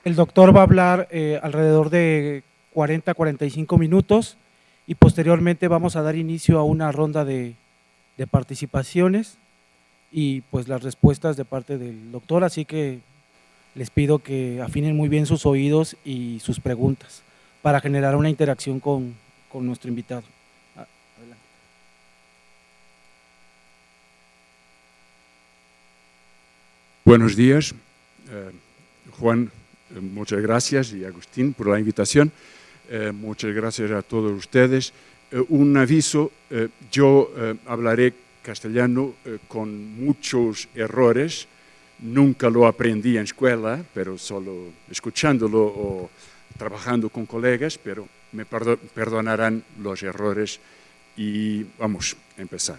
El doctor va a hablar alrededor de 40-45 minutos y posteriormente vamos a dar inicio a una ronda de participaciones y pues las respuestas de parte del doctor, así que les pido que afinen muy bien sus oídos y sus preguntas para generar una interacción con nuestro invitado. Adelante. Buenos días, Juan, muchas gracias, y Agustín por la invitación. Muchas gracias a todos ustedes. Un aviso, yo hablaré castellano con muchos errores. Nunca lo aprendí en escuela, pero solo escuchándolo o trabajando con colegas, pero me perdonarán los errores y vamos a empezar.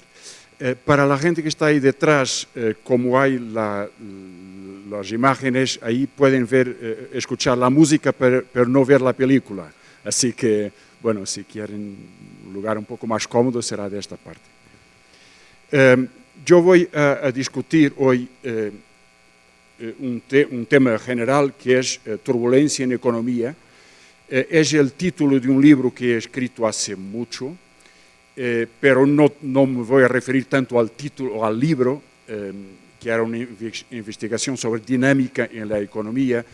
Para la gente que está ahí detrás, como hay las imágenes, ahí pueden ver, escuchar la música, pero no ver la película. Así que, bueno, si quieren un lugar un poco más cómodo, será de esta parte. Yo voy a discutir hoy un tema general que es turbulencia en economía. Es el título de un libro que he escrito hace mucho, pero no me voy a referir tanto al título o al libro, que era una investigación sobre dinámica en la economía,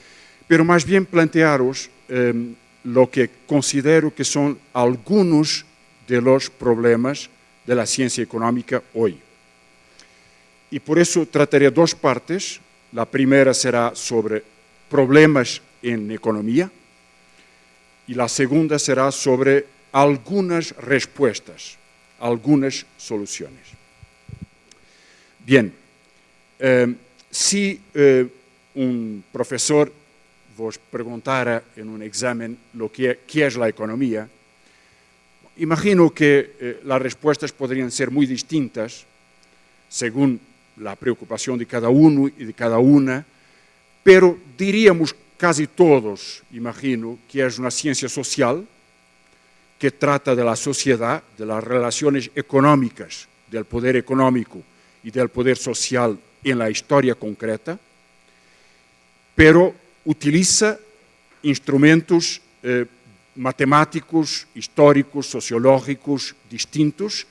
pero más bien plantearos lo que considero que son algunos de los problemas de la ciencia económica hoy. Y por eso trataré dos partes. La primera será sobre problemas en economía y la segunda será sobre algunas respuestas, algunas soluciones. Bien, si un profesor vos preguntara en un examen qué es la economía, imagino que las respuestas podrían ser muy distintas según la preocupación de cada uno y de cada una, pero diríamos casi todos, imagino, que es una ciencia social que trata de la sociedad, de las relaciones económicas, del poder económico y del poder social en la historia concreta, pero utiliza instrumentos matemáticos, históricos, sociológicos distintos,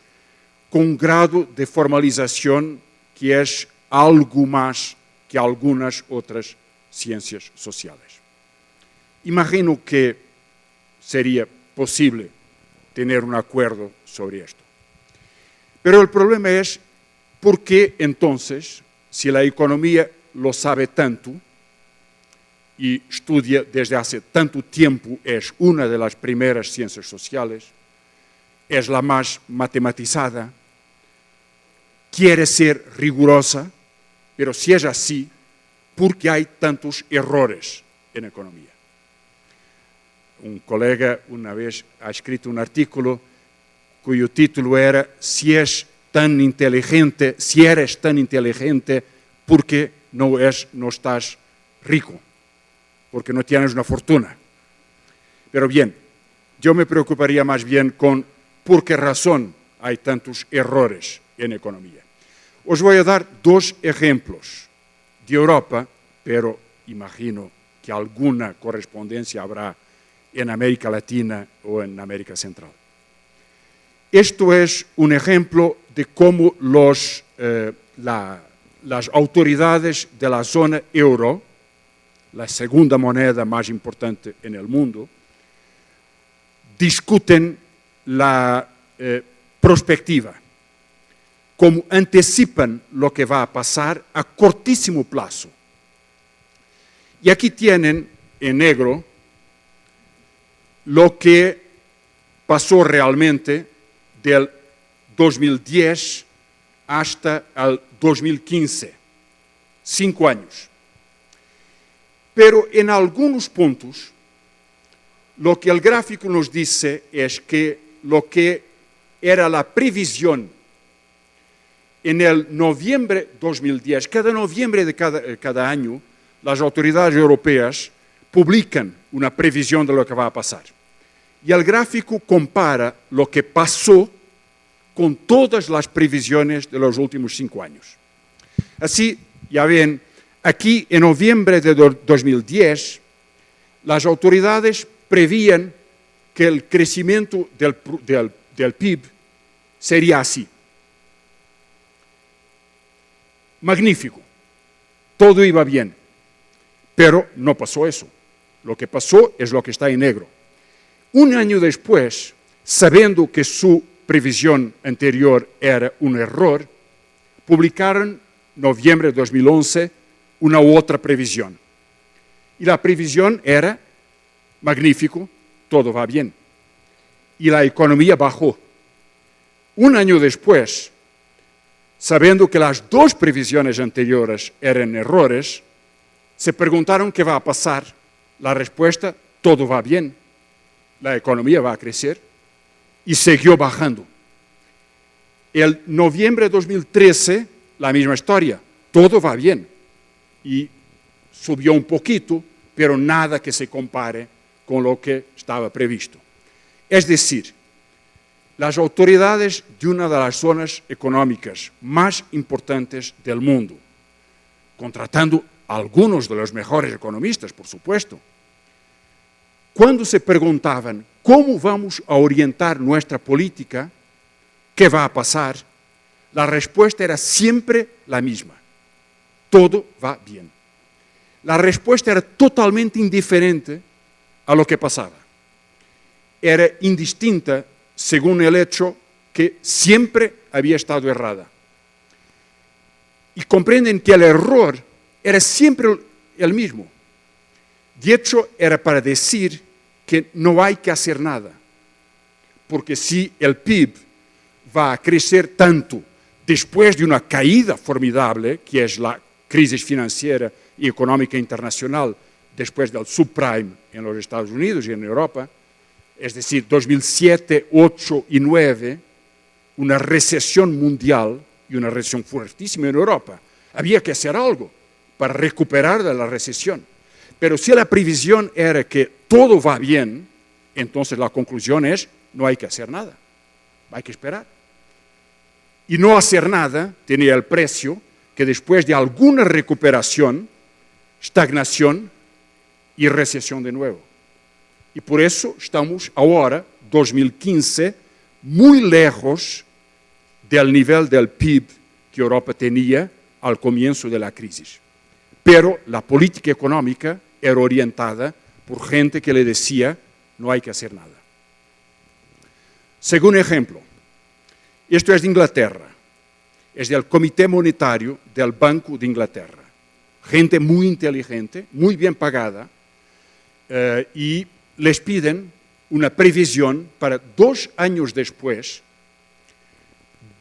con un grado de formalización que es algo más que algunas otras ciencias sociales. Imagino que sería posible tener un acuerdo sobre esto. Pero el problema es, ¿por qué entonces, si la economía lo sabe tanto y estudia desde hace tanto tiempo, es una de las primeras ciencias sociales, es la más matematizada, quiere ser rigurosa, pero si es así, ¿por qué hay tantos errores en economía? Un colega una vez ha escrito un artículo cuyo título era si eres tan inteligente, ¿por qué no estás rico? Porque no tienes una fortuna. Pero bien, yo me preocuparía más bien con por qué razón hay tantos errores en economía. Os voy a dar dos ejemplos de Europa, pero imagino que alguna correspondencia habrá en América Latina o en América Central. Esto es un ejemplo de cómo las autoridades de la zona euro, la segunda moneda más importante en el mundo, discuten la perspectiva, cómo anticipan lo que va a pasar a cortísimo plazo. Y aquí tienen en negro lo que pasó realmente del 2010 hasta el 2015, 5 años. Pero en algunos puntos, lo que el gráfico nos dice es que lo que era la previsión en el noviembre de 2010, cada noviembre de cada año, las autoridades europeas publican una previsión de lo que va a pasar. Y el gráfico compara lo que pasó con todas las previsiones de los últimos 5 años. Así, ya ven, aquí en noviembre de 2010, las autoridades prevían que el crecimiento del PIB sería así. Magnífico, todo iba bien, pero no pasó eso. Lo que pasó es lo que está en negro. Un año después, sabiendo que su previsión anterior era un error, publicaron en noviembre de 2011 una otra previsión. Y la previsión era magnífico, todo va bien. Y la economía bajó. Un año después, sabiendo que las dos previsiones anteriores eran errores, se preguntaron qué va a pasar. La respuesta, todo va bien. La economía va a crecer y siguió bajando. El noviembre de 2013, la misma historia, todo va bien. Y subió un poquito, pero nada que se compare con lo que estaba previsto. Es decir, las autoridades de una de las zonas económicas más importantes del mundo, contratando a algunos de los mejores economistas, por supuesto, cuando se preguntaban cómo vamos a orientar nuestra política, qué va a pasar, la respuesta era siempre la misma. Todo va bien. La respuesta era totalmente indiferente a lo que pasaba. Era indistinta según el hecho que siempre había estado errada. Y comprenden que el error era siempre el mismo. De hecho, era para decir que no hay que hacer nada, porque si el PIB va a crecer tanto después de una caída formidable, que es la crisis financiera y económica internacional después del subprime en los Estados Unidos y en Europa, es decir, 2007, 2008 y 2009, una recesión mundial y una recesión fuertísima en Europa. Había que hacer algo para recuperar de la recesión. Pero si la previsión era que todo va bien, entonces la conclusión es, no hay que hacer nada, hay que esperar. Y no hacer nada tenía el precio que después de alguna recuperación, estagnación y recesión de nuevo. Y por eso estamos ahora, 2015, muy lejos del nivel del PIB que Europa tenía al comienzo de la crisis. Pero la política económica era orientada por gente que le decía, no hay que hacer nada. Segundo ejemplo, esto es de Inglaterra, es del Comité Monetario del Banco de Inglaterra. Gente muy inteligente, muy bien pagada, y les piden una previsión para 2 años después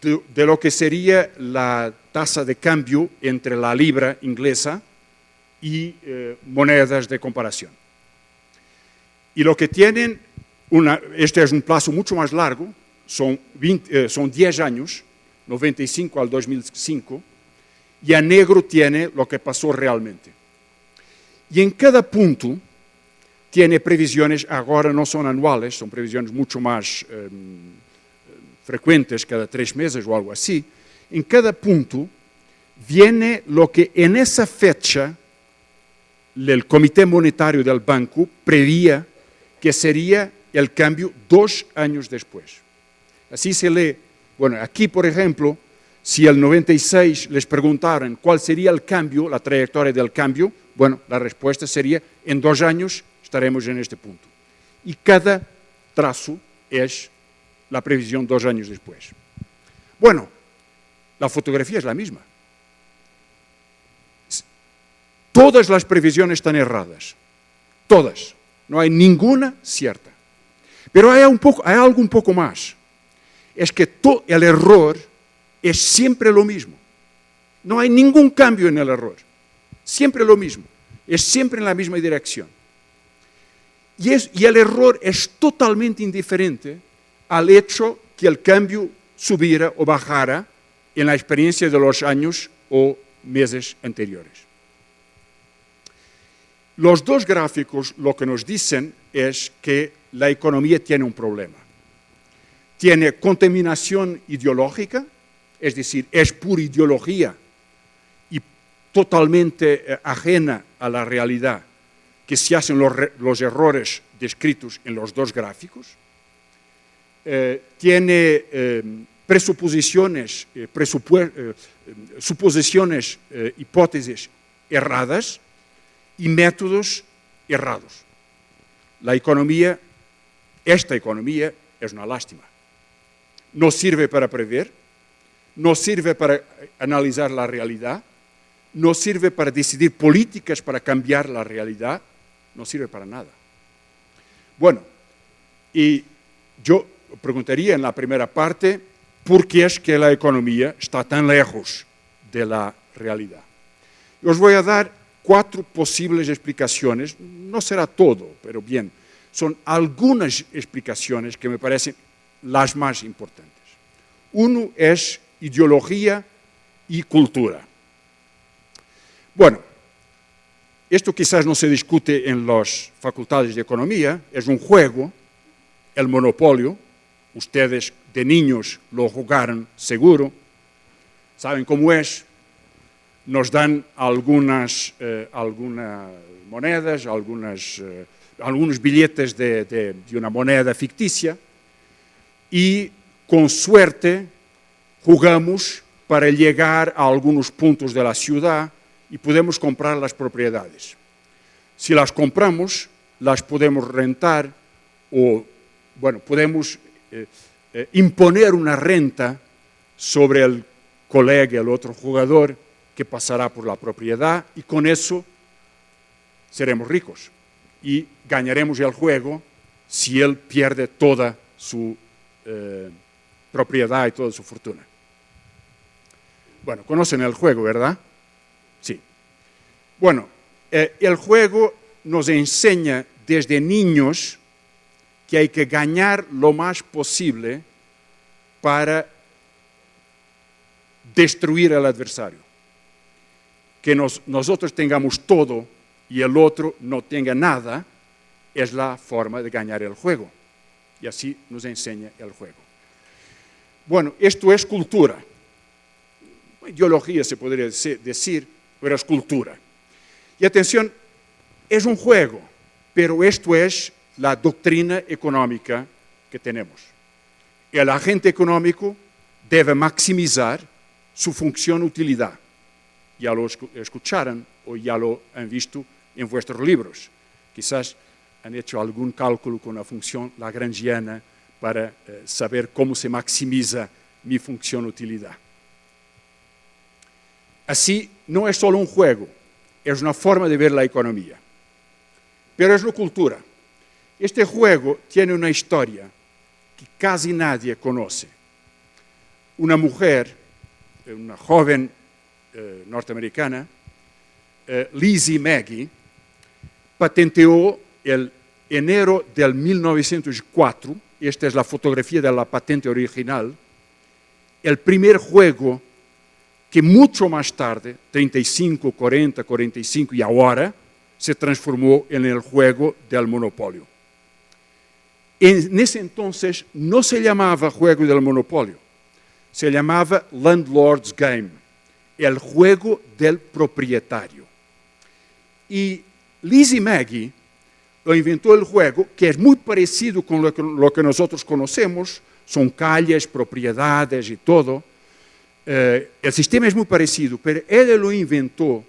de lo que sería la tasa de cambio entre la libra inglesa y monedas de comparación. Y lo que tienen, este es un plazo mucho más largo, son 10 años, 95 al 2005, y a negro tiene lo que pasó realmente. Y en cada punto tiene previsiones, ahora no son anuales, son previsiones mucho más frecuentes, cada 3 meses o algo así. En cada punto viene lo que en esa fecha el Comité Monetario del Banco prevía que sería el cambio 2 años después. Así se lee. Bueno, aquí, por ejemplo, si el 96 les preguntaran cuál sería el cambio, la trayectoria del cambio, bueno, la respuesta sería, en 2 años estaremos en este punto. Y cada trazo es la previsión 2 años después. Bueno, la fotografía es la misma. Todas las previsiones están erradas. Todas. No hay ninguna cierta. Pero hay algo un poco más. Es que el error es siempre lo mismo. No hay ningún cambio en el error. Siempre lo mismo. Es siempre en la misma dirección. Y el error es totalmente indiferente al hecho que el cambio subiera o bajara en la experiencia de los años o meses anteriores. Los dos gráficos lo que nos dicen es que la economía tiene un problema. Tiene contaminación ideológica, es decir, es pura ideología y totalmente ajena a la realidad que se hacen los errores descritos en los dos gráficos, tiene suposiciones, hipótesis erradas y métodos errados. Esta economía es una lástima. No sirve para prever, no sirve para analizar la realidad, no sirve para decidir políticas para cambiar la realidad, no sirve para nada. Bueno, y yo preguntaría en la primera parte, ¿por qué es que la economía está tan lejos de la realidad? Os voy a dar 4 posibles explicaciones, no será todo, pero bien, son algunas explicaciones que me parecen las más importantes. Uno es ideología y cultura. Bueno, esto quizás no se discute en las facultades de economía, es un juego, el monopolio. Ustedes de niños lo jugaron seguro, saben cómo es. Nos dan algunas monedas, algunos billetes de una moneda ficticia y con suerte jugamos para llegar a algunos puntos de la ciudad y podemos comprar las propiedades. Si las compramos, las podemos rentar o, bueno, podemos imponer una renta sobre el colega, el otro jugador, que pasará por la propiedad y con eso seremos ricos y ganaremos el juego si él pierde toda su propiedad y toda su fortuna. Bueno, conocen el juego, ¿verdad? Sí. Bueno, el juego nos enseña desde niños que hay que ganar lo más posible para destruir al adversario. Que nosotros tengamos todo y el otro no tenga nada, es la forma de ganar el juego. Y así nos enseña el juego. Bueno, esto es cultura. Ideología se podría decir, pero es cultura. Y atención, es un juego, pero esto es la doctrina económica que tenemos. El agente económico debe maximizar su función-utilidad. Ya lo escucharon o ya lo han visto en vuestros libros. Quizás han hecho algún cálculo con la función lagrangiana para saber cómo se maximiza mi función-utilidad. Así, no es solo un juego, es una forma de ver la economía. Pero es una cultura. Este juego tiene una historia que casi nadie conoce. Una mujer, una joven norteamericana, Lizzie Magie, patenteó el enero del 1904, esta es la fotografía de la patente original, el primer juego que mucho más tarde, 35, 40, 45 y ahora, se transformó en el juego del monopolio. En ese entonces no se llamaba juego del monopolio, se llamaba Landlord's Game, el juego del propietario. Y Lizzie Magie lo inventó el juego, que es muy parecido con lo que nosotros conocemos, son calles, propiedades y todo. El sistema es muy parecido, pero él lo inventó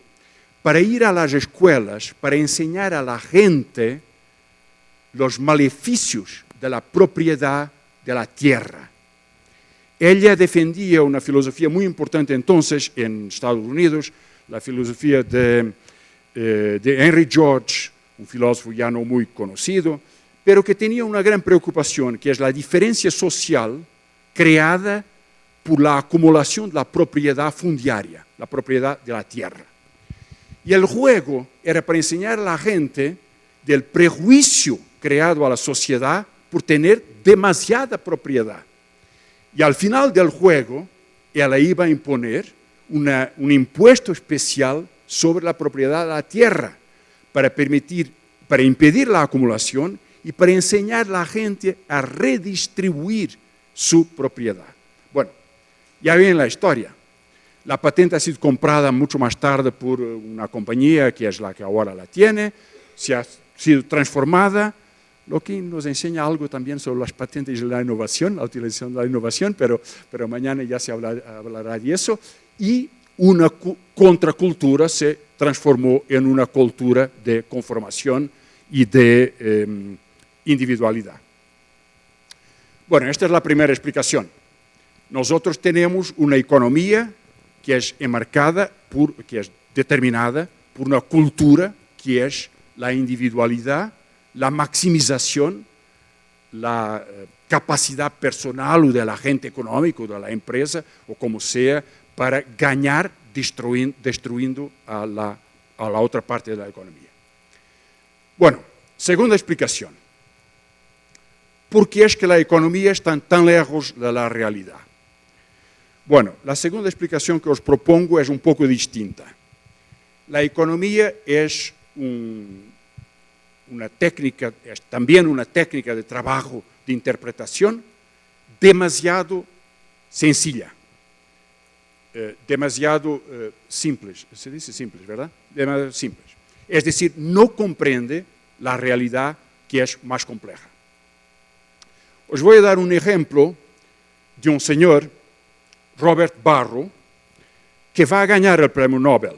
para ir a las escuelas, para enseñar a la gente los maleficios de la propiedad de la tierra. Ella defendía una filosofía muy importante entonces en Estados Unidos, la filosofía de Henry George, un filósofo ya no muy conocido, pero que tenía una gran preocupación, que es la diferencia social creada por la acumulación de la propiedad fundiaria, la propiedad de la tierra. Y el juego era para enseñar a la gente del prejuicio creado a la sociedad por tener demasiada propiedad. Y al final del juego, ella iba a imponer un impuesto especial sobre la propiedad de la tierra para impedir la acumulación y para enseñar a la gente a redistribuir su propiedad. Bueno, ya ven la historia. La patente ha sido comprada mucho más tarde por una compañía que es la que ahora la tiene. se ha sido transformada, lo que nos enseña algo también sobre las patentes de la innovación, la utilización de la innovación, pero mañana ya se hablará de eso, y una contracultura se transformó en una cultura de conformación y de individualidad. Bueno, esta es la primera explicación. Nosotros tenemos una economía que es enmarcada, que es determinada por una cultura que es la individualidad, la maximización, la capacidad personal o del agente económico, de la empresa, o como sea, para ganar destruyendo a la otra parte de la economía. Bueno, segunda explicación. ¿Por qué es que la economía está tan lejos de la realidad? Bueno, la segunda explicación que os propongo es un poco distinta. La economía es una técnica, es también una técnica de trabajo de interpretación demasiado sencilla, demasiado simples, se dice simples, ¿verdad? Demasiado simples. Es decir, no comprende la realidad que es más compleja. Os voy a dar un ejemplo de un señor, Robert Barro, que va a ganar el premio Nobel.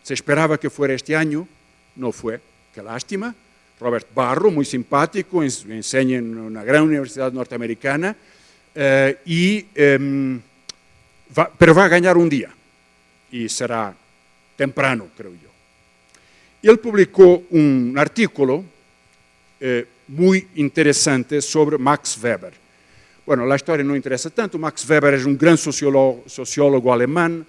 Se esperaba que fuera este año, no fue, qué lástima. Robert Barro, muy simpático, enseña en una gran universidad norteamericana, pero va a ganar un día, y será temprano, creo yo. Y él publicó un artículo muy interesante sobre Max Weber. Bueno, la historia no interesa tanto. Max Weber es un gran sociólogo alemán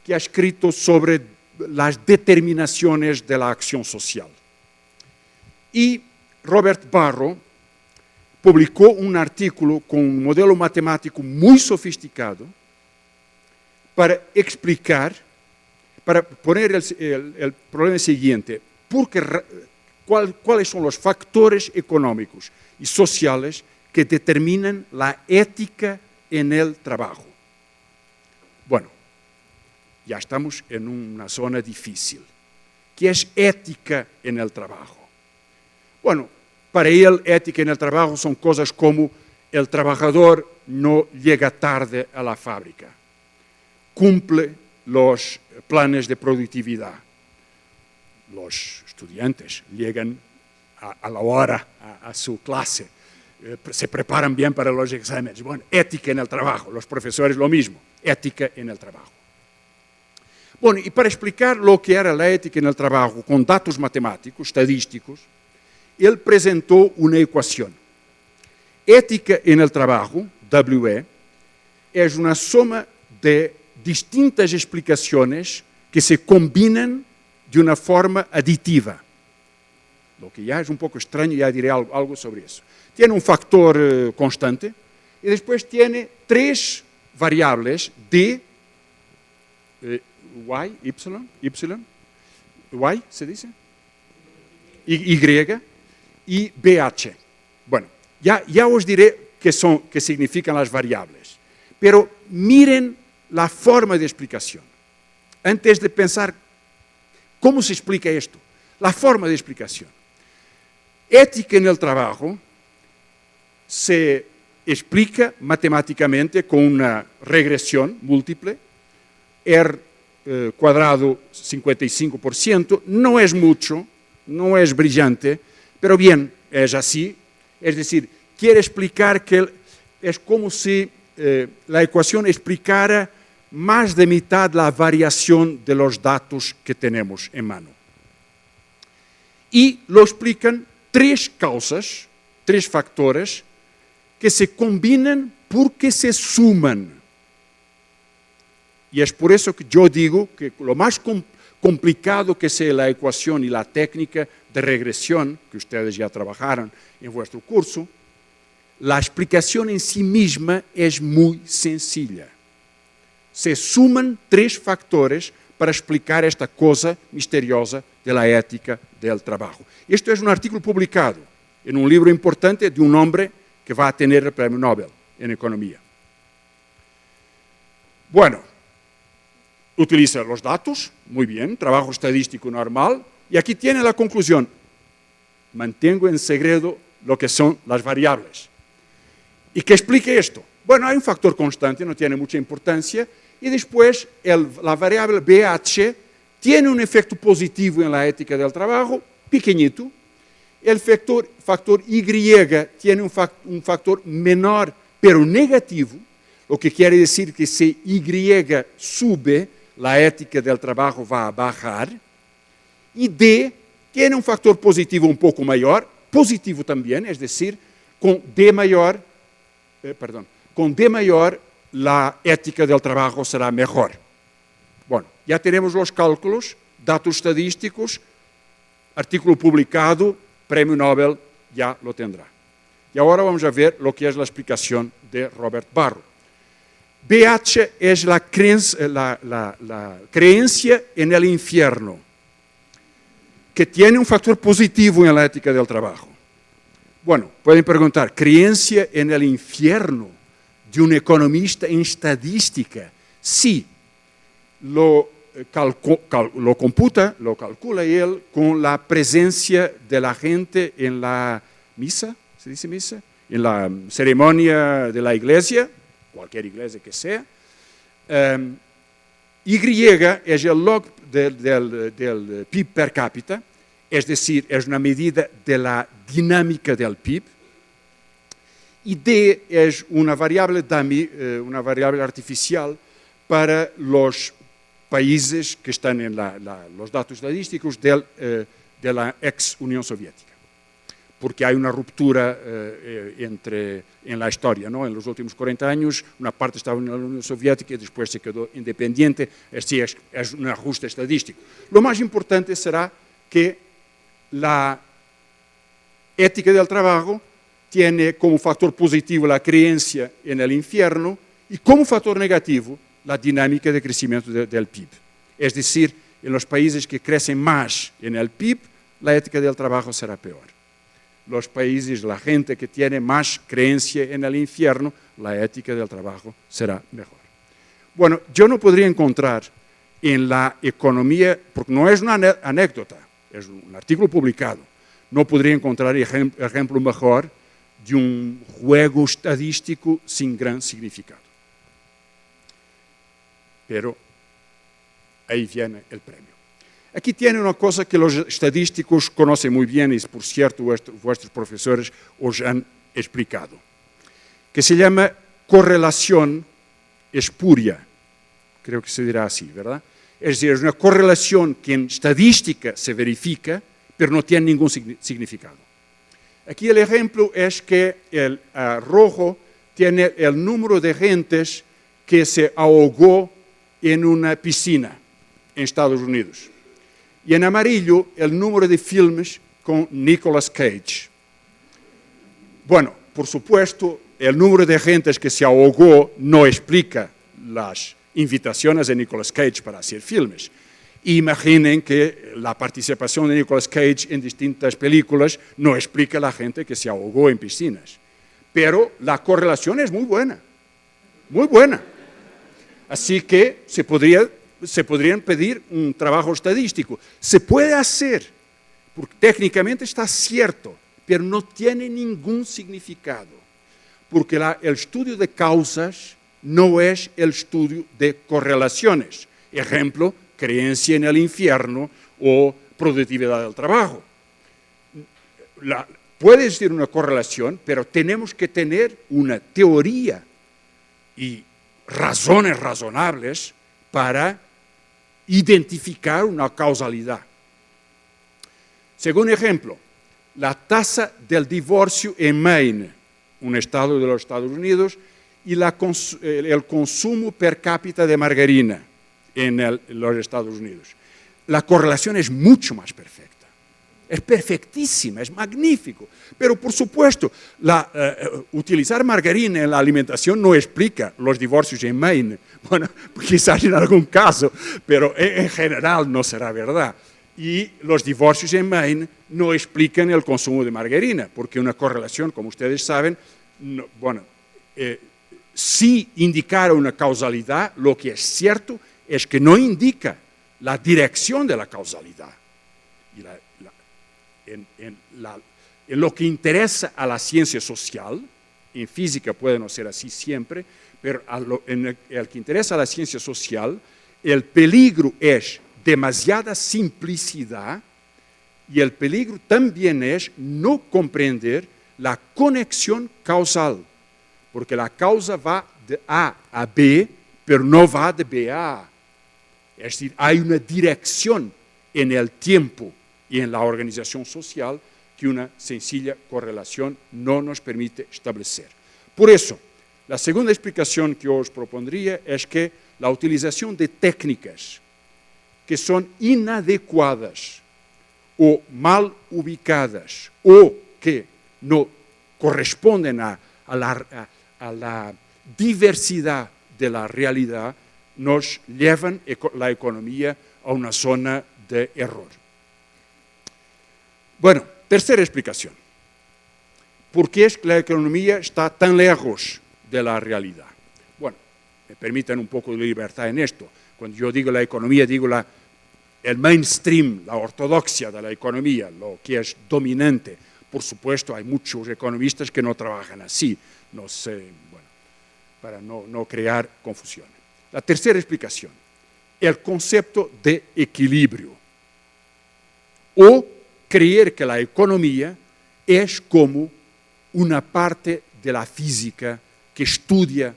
que ha escrito sobre las determinaciones de la acción social. Y Robert Barro publicó un artículo con un modelo matemático muy sofisticado para explicar, para poner el problema siguiente: ¿cuáles son los factores económicos y sociales que determinan la ética en el trabajo? Bueno, ya estamos en una zona difícil. ¿Qué es ética en el trabajo? Bueno, para él, ética en el trabajo son cosas como el trabajador no llega tarde a la fábrica, cumple los planes de productividad, los estudiantes llegan a la hora a su clase, se preparan bien para los exámenes. Bueno, ética en el trabajo, los profesores lo mismo, ética en el trabajo. Bueno, y para explicar lo que era la ética en el trabajo con datos matemáticos, estadísticos, él presentó una ecuación. Ética en el trabajo, WE, es una suma de distintas explicaciones que se combinan de una forma aditiva. Lo que ya es un poco extraño, ya diré algo sobre eso. Tiene un factor constante y después tiene tres variables D, Y se dice, Y y BH. Bueno, ya os diré qué significan las variables, pero miren la forma de explicación. Antes de pensar cómo se explica esto, la forma de explicación. Ética en el trabajo se explica matemáticamente con una regresión múltiple, R cuadrado 55%, no es mucho, no es brillante, pero bien, es así. Es decir, quiere explicar que es como si la ecuación explicara más de mitad la variación de los datos que tenemos en mano. Y lo explican tres causas, tres factores, que se combinan porque se suman. Y es por eso que yo digo que lo más complicado que sea la ecuación y la técnica de regresión, que ustedes ya trabajaron en vuestro curso, la explicación en sí misma es muy sencilla. Se suman tres factores para explicar esta cosa misteriosa de la ética del trabajo. Esto es un artículo publicado en un libro importante de un hombre que va a tener el premio Nobel en economía. Bueno, utiliza los datos, muy bien, trabajo estadístico normal, y aquí tiene la conclusión. mantengo en secreto lo que son las variables. ¿Y qué explique esto? Bueno, hay un factor constante, no tiene mucha importancia, y después la variable BH tiene un efecto positivo en la ética del trabajo, pequeñito. El factor Y tiene un factor menor, pero negativo, lo que quiere decir que si Y sube, la ética del trabajo va a bajar. Y D tiene un factor positivo un poco mayor, positivo también, es decir, con D mayor la ética del trabajo será mejor. Bueno, ya tenemos los cálculos, datos estadísticos, artículo publicado, premio Nobel, ya lo tendrá. Y ahora vamos a ver lo que es la explicación de Robert Barro. BH es la creencia en el infierno, que tiene un factor positivo en la ética del trabajo. Bueno, pueden preguntar, ¿creencia en el infierno de un economista en estadística? Sí, lo calcula él con la presencia de la gente en la misa, ¿se dice misa? En la ceremonia de la iglesia, cualquier iglesia que sea. Y es el log del PIB per cápita, es decir, es una medida de la dinámica del PIB. Y D es una variable dummy, una variable artificial para los países que están en los datos estadísticos de la ex Unión Soviética. Porque hay una ruptura en la historia, ¿no? En los últimos 40 años, una parte estaba en la Unión Soviética y después se quedó independiente. Es un ajuste estadístico. Lo más importante será que la ética del trabajo tiene como factor positivo la creencia en el infierno y como factor negativo la dinámica de crecimiento del PIB. Es decir, en los países que crecen más en el PIB, la ética del trabajo será peor. Los países, la gente que tiene más creencia en el infierno, la ética del trabajo será mejor. Bueno, yo no podría encontrar en la economía, porque no es una anécdota, es un artículo publicado, no podría encontrar ejemplo mejor de un juego estadístico sin gran significado. Pero ahí viene el premio. Aquí tiene una cosa que los estadísticos conocen muy bien y, por cierto, vuestros profesores os han explicado, que se llama correlación espuria, creo que se dirá así, ¿verdad? Es decir, es una correlación que en estadística se verifica, pero no tiene ningún significado. Aquí el ejemplo es que el rojo tiene el número de gentes que se ahogó en una piscina en Estados Unidos. Y en amarillo, el número de filmes con Nicolas Cage. Bueno, por supuesto, el número de gentes que se ahogó no explica las invitaciones de Nicolas Cage para hacer filmes. Imaginen que la participación de Nicolas Cage en distintas películas no explica a la gente que se ahogó en piscinas. Pero la correlación es muy buena, muy buena. Así que se podrían pedir un trabajo estadístico. Se puede hacer, porque técnicamente está cierto, pero no tiene ningún significado, porque el estudio de causas no es el estudio de correlaciones. Ejemplo, creencia en el infierno o productividad del trabajo. Puede existir una correlación, pero tenemos que tener una teoría y razones razonables para identificar una causalidad. Segundo ejemplo, la tasa del divorcio en Maine, un estado de los Estados Unidos, y el consumo per cápita de margarina en los Estados Unidos. La correlación es mucho más perfecta. Es perfectísima, es magnífico. Pero, por supuesto, utilizar margarina en la alimentación no explica los divorcios en Maine. Bueno, quizás en algún caso, pero en general no será verdad. Y los divorcios en Maine no explican el consumo de margarina, porque una correlación, como ustedes saben, sí indicara una causalidad, lo que es cierto es que no indica la dirección de la causalidad. en lo que interesa a la ciencia social, en física puede no ser así siempre, pero en el que interesa a la ciencia social, el peligro es demasiada simplicidad y el peligro también es no comprender la conexión causal, porque la causa va de A a B, pero no va de B a A. Es decir, hay una dirección en el tiempo y en la organización social que una sencilla correlación no nos permite establecer. Por eso, la segunda explicación que os propondría es que la utilización de técnicas que son inadecuadas o mal ubicadas o que no corresponden a la diversidad de la realidad nos llevan la economía a una zona de error. Bueno, tercera explicación. ¿Por qué es que la economía está tan lejos de la realidad? Bueno, me permitan un poco de libertad en esto. Cuando yo digo la economía, digo el mainstream, la ortodoxia de la economía, lo que es dominante. Por supuesto, hay muchos economistas que no trabajan así, no sé, bueno, para no crear confusión. La tercera explicación, el concepto de equilibrio. O creer que la economía es como una parte de la física que estudia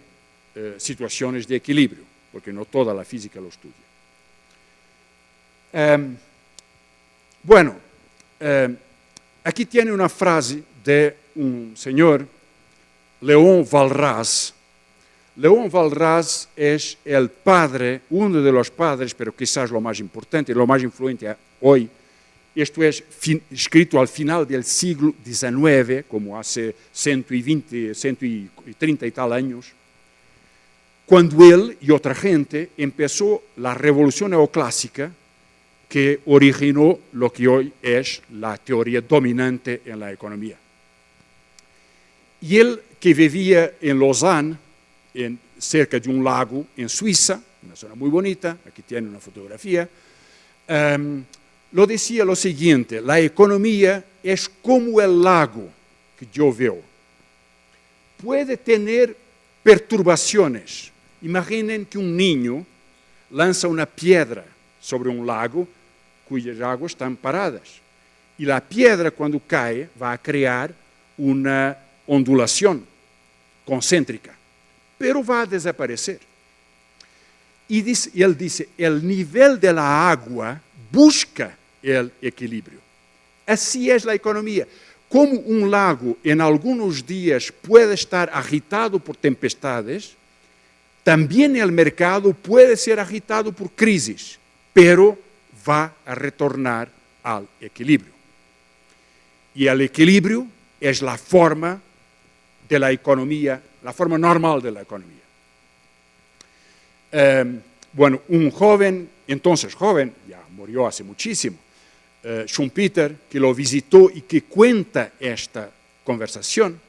situaciones de equilibrio, porque no toda la física lo estudia. Aquí tiene una frase de un señor, León Walras. León Walras es el padre, uno de los padres, pero quizás lo más importante, lo más influente hoy. Esto es escrito al final del siglo XIX, como hace 120, 130 y tal años, cuando él y otra gente empezó la revolución neoclásica que originó lo que hoy es la teoría dominante en la economía. Y él, que vivía en Lausanne, cerca de un lago en Suiza, una zona muy bonita, aquí tiene una fotografía, lo decía lo siguiente: la economía es como el lago que yo veo. Puede tener perturbaciones. Imaginen que un niño lanza una piedra sobre un lago cuyas aguas están paradas. Y la piedra, cuando cae, va a crear una ondulación concéntrica, pero va a desaparecer. Y él dice, el nivel de la agua busca el equilibrio. Así es la economía. Como un lago en algunos días puede estar agitado por tempestades, también el mercado puede ser agitado por crisis, pero va a retornar al equilibrio. Y el equilibrio es la forma de la economía, la forma normal de la economía. Un joven, entonces joven, ya murió hace muchísimo, Schumpeter, que lo visitó y que cuenta esta conversación,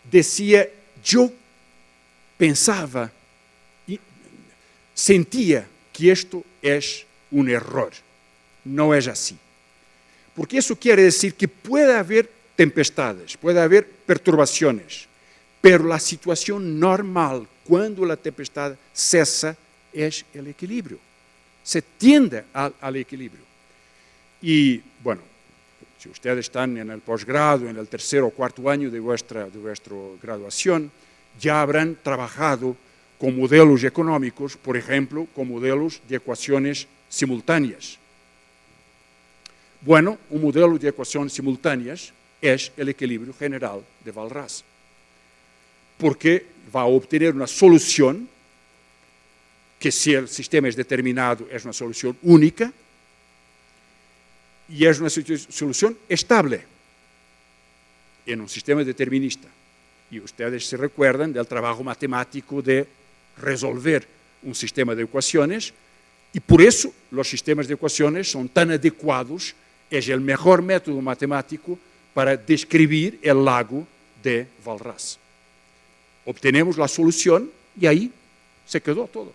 decía, yo pensaba y sentía que esto es un error. No es así. Porque eso quiere decir que puede haber tempestades, puede haber perturbaciones, pero la situación normal, cuando la tempestad cesa, es el equilibrio. Se tiende al equilibrio. Y, bueno, si ustedes están en el posgrado, en el tercer o cuarto año de vuestra graduación, ya habrán trabajado con modelos económicos, por ejemplo, con modelos de ecuaciones simultáneas. Bueno, un modelo de ecuaciones simultáneas es el equilibrio general de Walras, porque va a obtener una solución que, si el sistema es determinado, es una solución única y es una solución estable en un sistema determinista. Y ustedes se recuerdan del trabajo matemático de resolver un sistema de ecuaciones, y por eso los sistemas de ecuaciones son tan adecuados, es el mejor método matemático para describir el lago de Walras. Obtenemos la solución y ahí se quedó todo.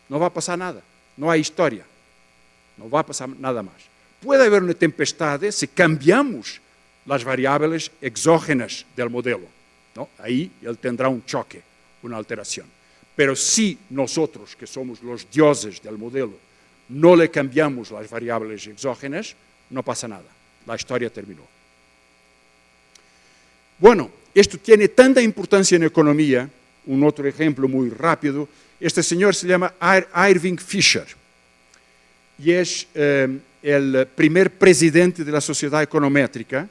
No va a pasar nada, no hay historia, no va a pasar nada más. puede haber una tempestad si cambiamos las variables exógenas del modelo, ¿no? Ahí él tendrá un choque, una alteración. Pero si nosotros, que somos los dioses del modelo, no le cambiamos las variables exógenas, no pasa nada. La historia terminó. Bueno, esto tiene tanta importancia en economía. Un otro ejemplo muy rápido. Este señor se llama Irving Fisher y es el primer presidente de la Sociedad Econométrica,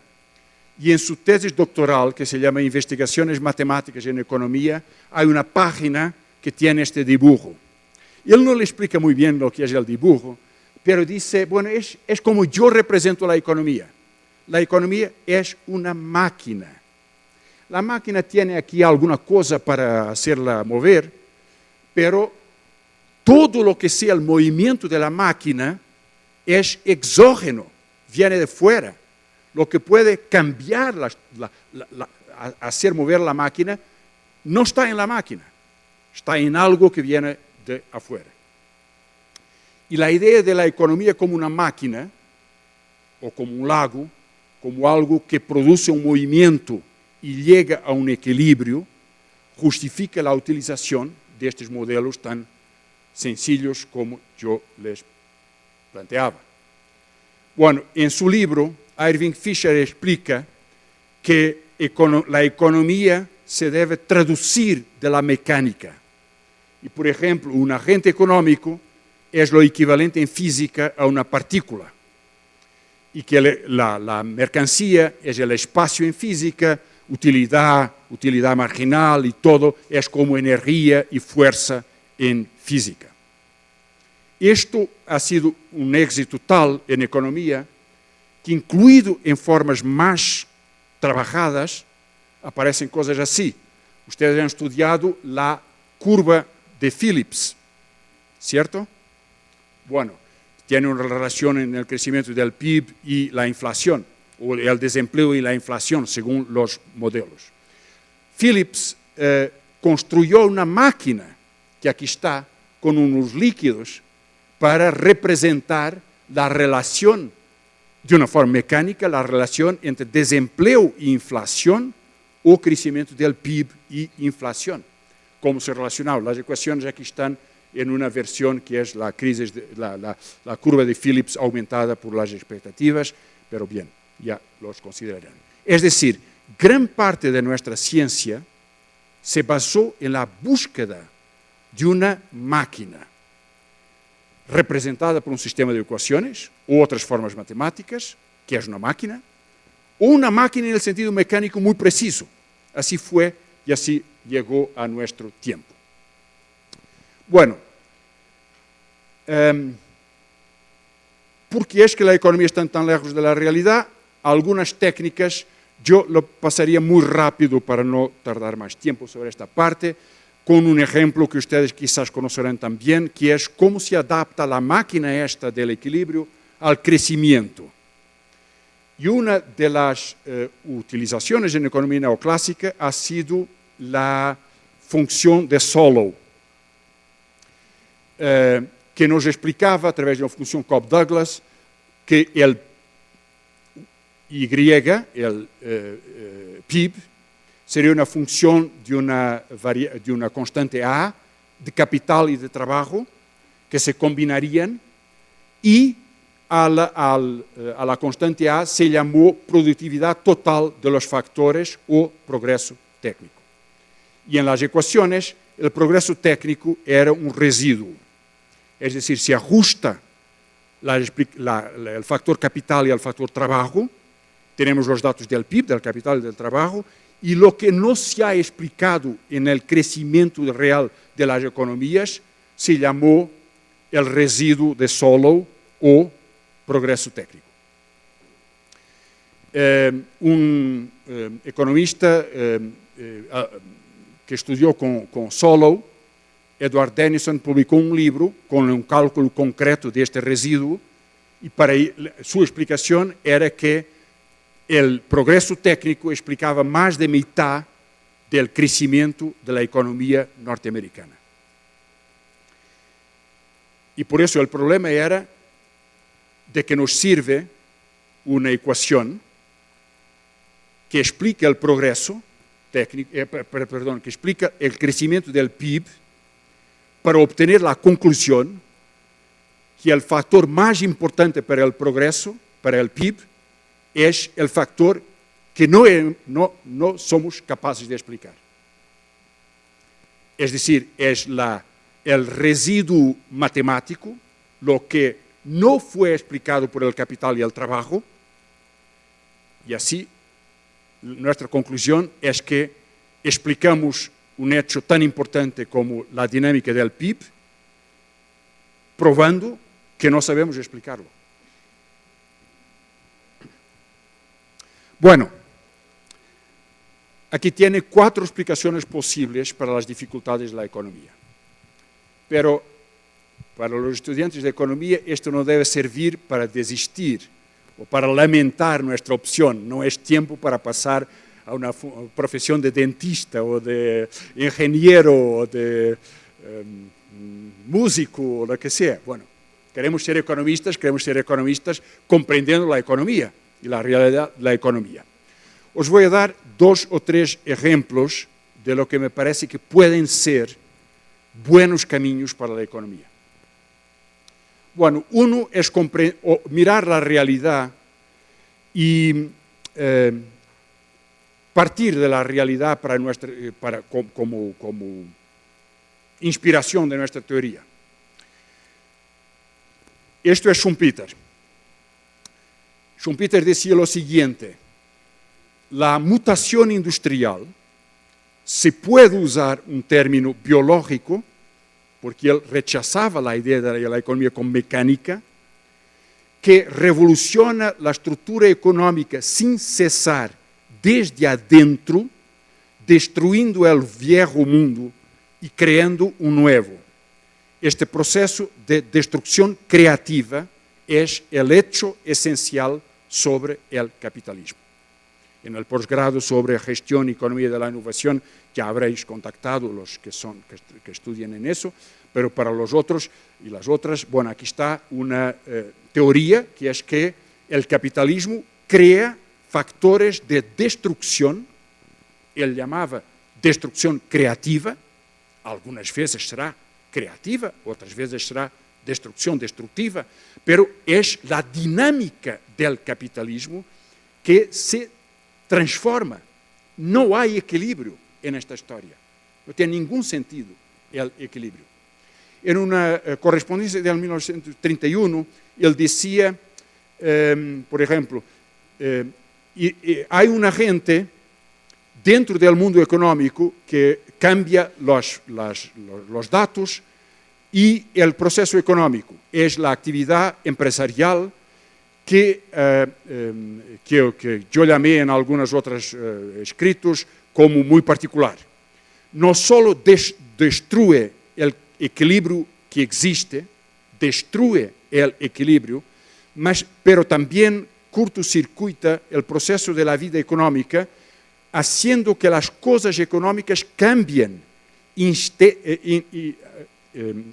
y en su tesis doctoral, que se llama Investigaciones Matemáticas en Economía, hay una página que tiene este dibujo. Y él no le explica muy bien lo que es el dibujo, pero dice, bueno, es como yo represento la economía. La economía es una máquina. La máquina tiene aquí alguna cosa para hacerla mover, pero todo lo que sea el movimiento de la máquina es exógeno, viene de fuera. Lo que puede cambiar, hacer mover la máquina, no está en la máquina, está en algo que viene de afuera. Y la idea de la economía como una máquina, o como un lago, como algo que produce un movimiento y llega a un equilibrio, justifica la utilización de estos modelos tan sencillos como yo les planteaba. Bueno, en su libro, Irving Fisher explica que la economía se debe traducir de la mecánica. Y, por ejemplo, un agente económico es lo equivalente en física a una partícula. Y que la mercancía es el espacio en física, utilidad marginal y todo es como energía y fuerza en física. Esto ha sido un éxito tal en economía que, incluido en formas más trabajadas, aparecen cosas así. Ustedes han estudiado la curva de Phillips, ¿cierto? Bueno, tiene una relación en el crecimiento del PIB y la inflación, o el desempleo y la inflación, según los modelos. Phillips construyó una máquina, que aquí está, con unos líquidos, para representar la relación, de una forma mecánica, la relación entre desempleo e inflación o crecimiento del PIB y inflación. ¿Cómo se relacionaban? Las ecuaciones aquí están en una versión que es la curva de Phillips aumentada por las expectativas, pero bien, ya los considerarán. Es decir, gran parte de nuestra ciencia se basó en la búsqueda de una máquina representada por un sistema de ecuaciones u otras formas matemáticas, que es una máquina, o una máquina en el sentido mecánico muy preciso. Así fue y así llegó a nuestro tiempo. Bueno, ¿por qué es que la economía está tan lejos de la realidad? Algunas técnicas, yo lo pasaría muy rápido para no tardar más tiempo sobre esta parte, con un ejemplo que ustedes quizás conocerán también, que es cómo se adapta la máquina esta del equilibrio al crecimiento. Y una de las utilizaciones en economía neoclásica ha sido la función de Solow, que nos explicaba a través de la función Cobb-Douglas que el Y, el PIB, sería una función de una constante A de capital y de trabajo que se combinarían, y a la constante A se llamó productividad total de los factores o progreso técnico. Y en las ecuaciones el progreso técnico era un residuo, es decir, se ajusta el factor capital y el factor trabajo. Tenemos los datos del PIB, del capital y del trabajo, y lo que no se ha explicado en el crecimiento real de las economías se llamó el residuo de Solow o progreso técnico. Un economista que estudió con Solow, Edward Denison, publicó un libro con un cálculo concreto de este residuo, y para su explicación era que el progreso técnico explicaba más de mitad del crecimiento de la economía norteamericana. Y por eso el problema era de que nos sirve una ecuación que explica el progreso técnico, que explica el crecimiento del PIB para obtener la conclusión que el factor más importante para el progreso, para el PIB, es el factor que no somos capaces de explicar. Es decir, es el residuo matemático, lo que no fue explicado por el capital y el trabajo, y así nuestra conclusión es que explicamos un hecho tan importante como la dinámica del PIB, probando que no sabemos explicarlo. Bueno, aquí tiene 4 explicaciones posibles para las dificultades de la economía. Pero para los estudiantes de economía esto no debe servir para desistir o para lamentar nuestra opción. No es tiempo para pasar a una profesión de dentista o de ingeniero o de músico o lo que sea. Bueno, queremos ser economistas comprendiendo la economía y la realidad de la economía. Os voy a dar 2 o 3 ejemplos de lo que me parece que pueden ser buenos caminos para la economía. Bueno, uno es mirar la realidad y partir de la realidad como inspiración de nuestra teoría. Esto es Schumpeter. Schumpeter decía lo siguiente: la mutación industrial, se puede usar un término biológico, porque él rechazaba la idea de la economía como mecánica, que revoluciona la estructura económica sin cesar desde adentro, destruyendo el viejo mundo y creando un nuevo. Este proceso de destrucción creativa es el hecho esencial sobre el capitalismo. En el posgrado sobre gestión y economía de la innovación ya habréis contactado los que estudian en eso, pero para los otros y las otras, bueno, aquí está una teoría que es que el capitalismo crea factores de destrucción, él llamaba destrucción creativa, algunas veces será creativa, otras veces será destrucción destructiva, pero es la dinámica del capitalismo que se transforma. No hay equilibrio en esta historia. No tiene ningún sentido el equilibrio. En una correspondencia de 1931, él decía, por ejemplo, hay una gente dentro del mundo económico que cambia los datos y el proceso económico. Es la actividad empresarial que yo llamé en algunos otros escritos como muy particular. No solo destruye el equilibrio que existe, destruye el equilibrio, pero también cortocircuita el proceso de la vida económica, haciendo que las cosas económicas cambien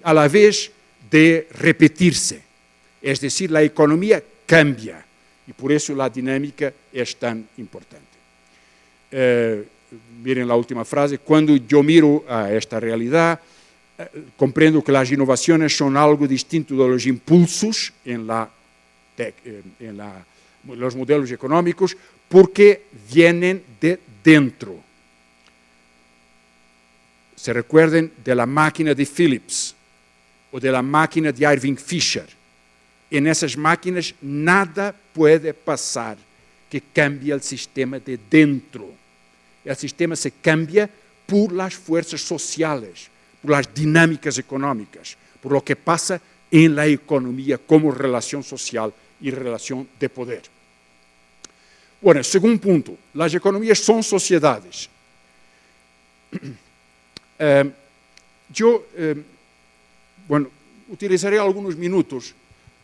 a la vez de repetirse. Es decir, la economía cambia y por eso la dinámica es tan importante. Miren la última frase: cuando yo miro a esta realidad, comprendo que las innovaciones son algo distinto de los impulsos en los modelos económicos, porque vienen de dentro. Se recuerden de la máquina de Philips o de la máquina de Irving Fisher. En esas máquinas nada puede pasar que cambie el sistema de dentro. El sistema se cambia por las fuerzas sociales, por las dinámicas económicas, por lo que pasa en la economía como relación social y relación de poder. Bueno, segundo punto, las economías son sociedades. Yo utilizaré algunos minutos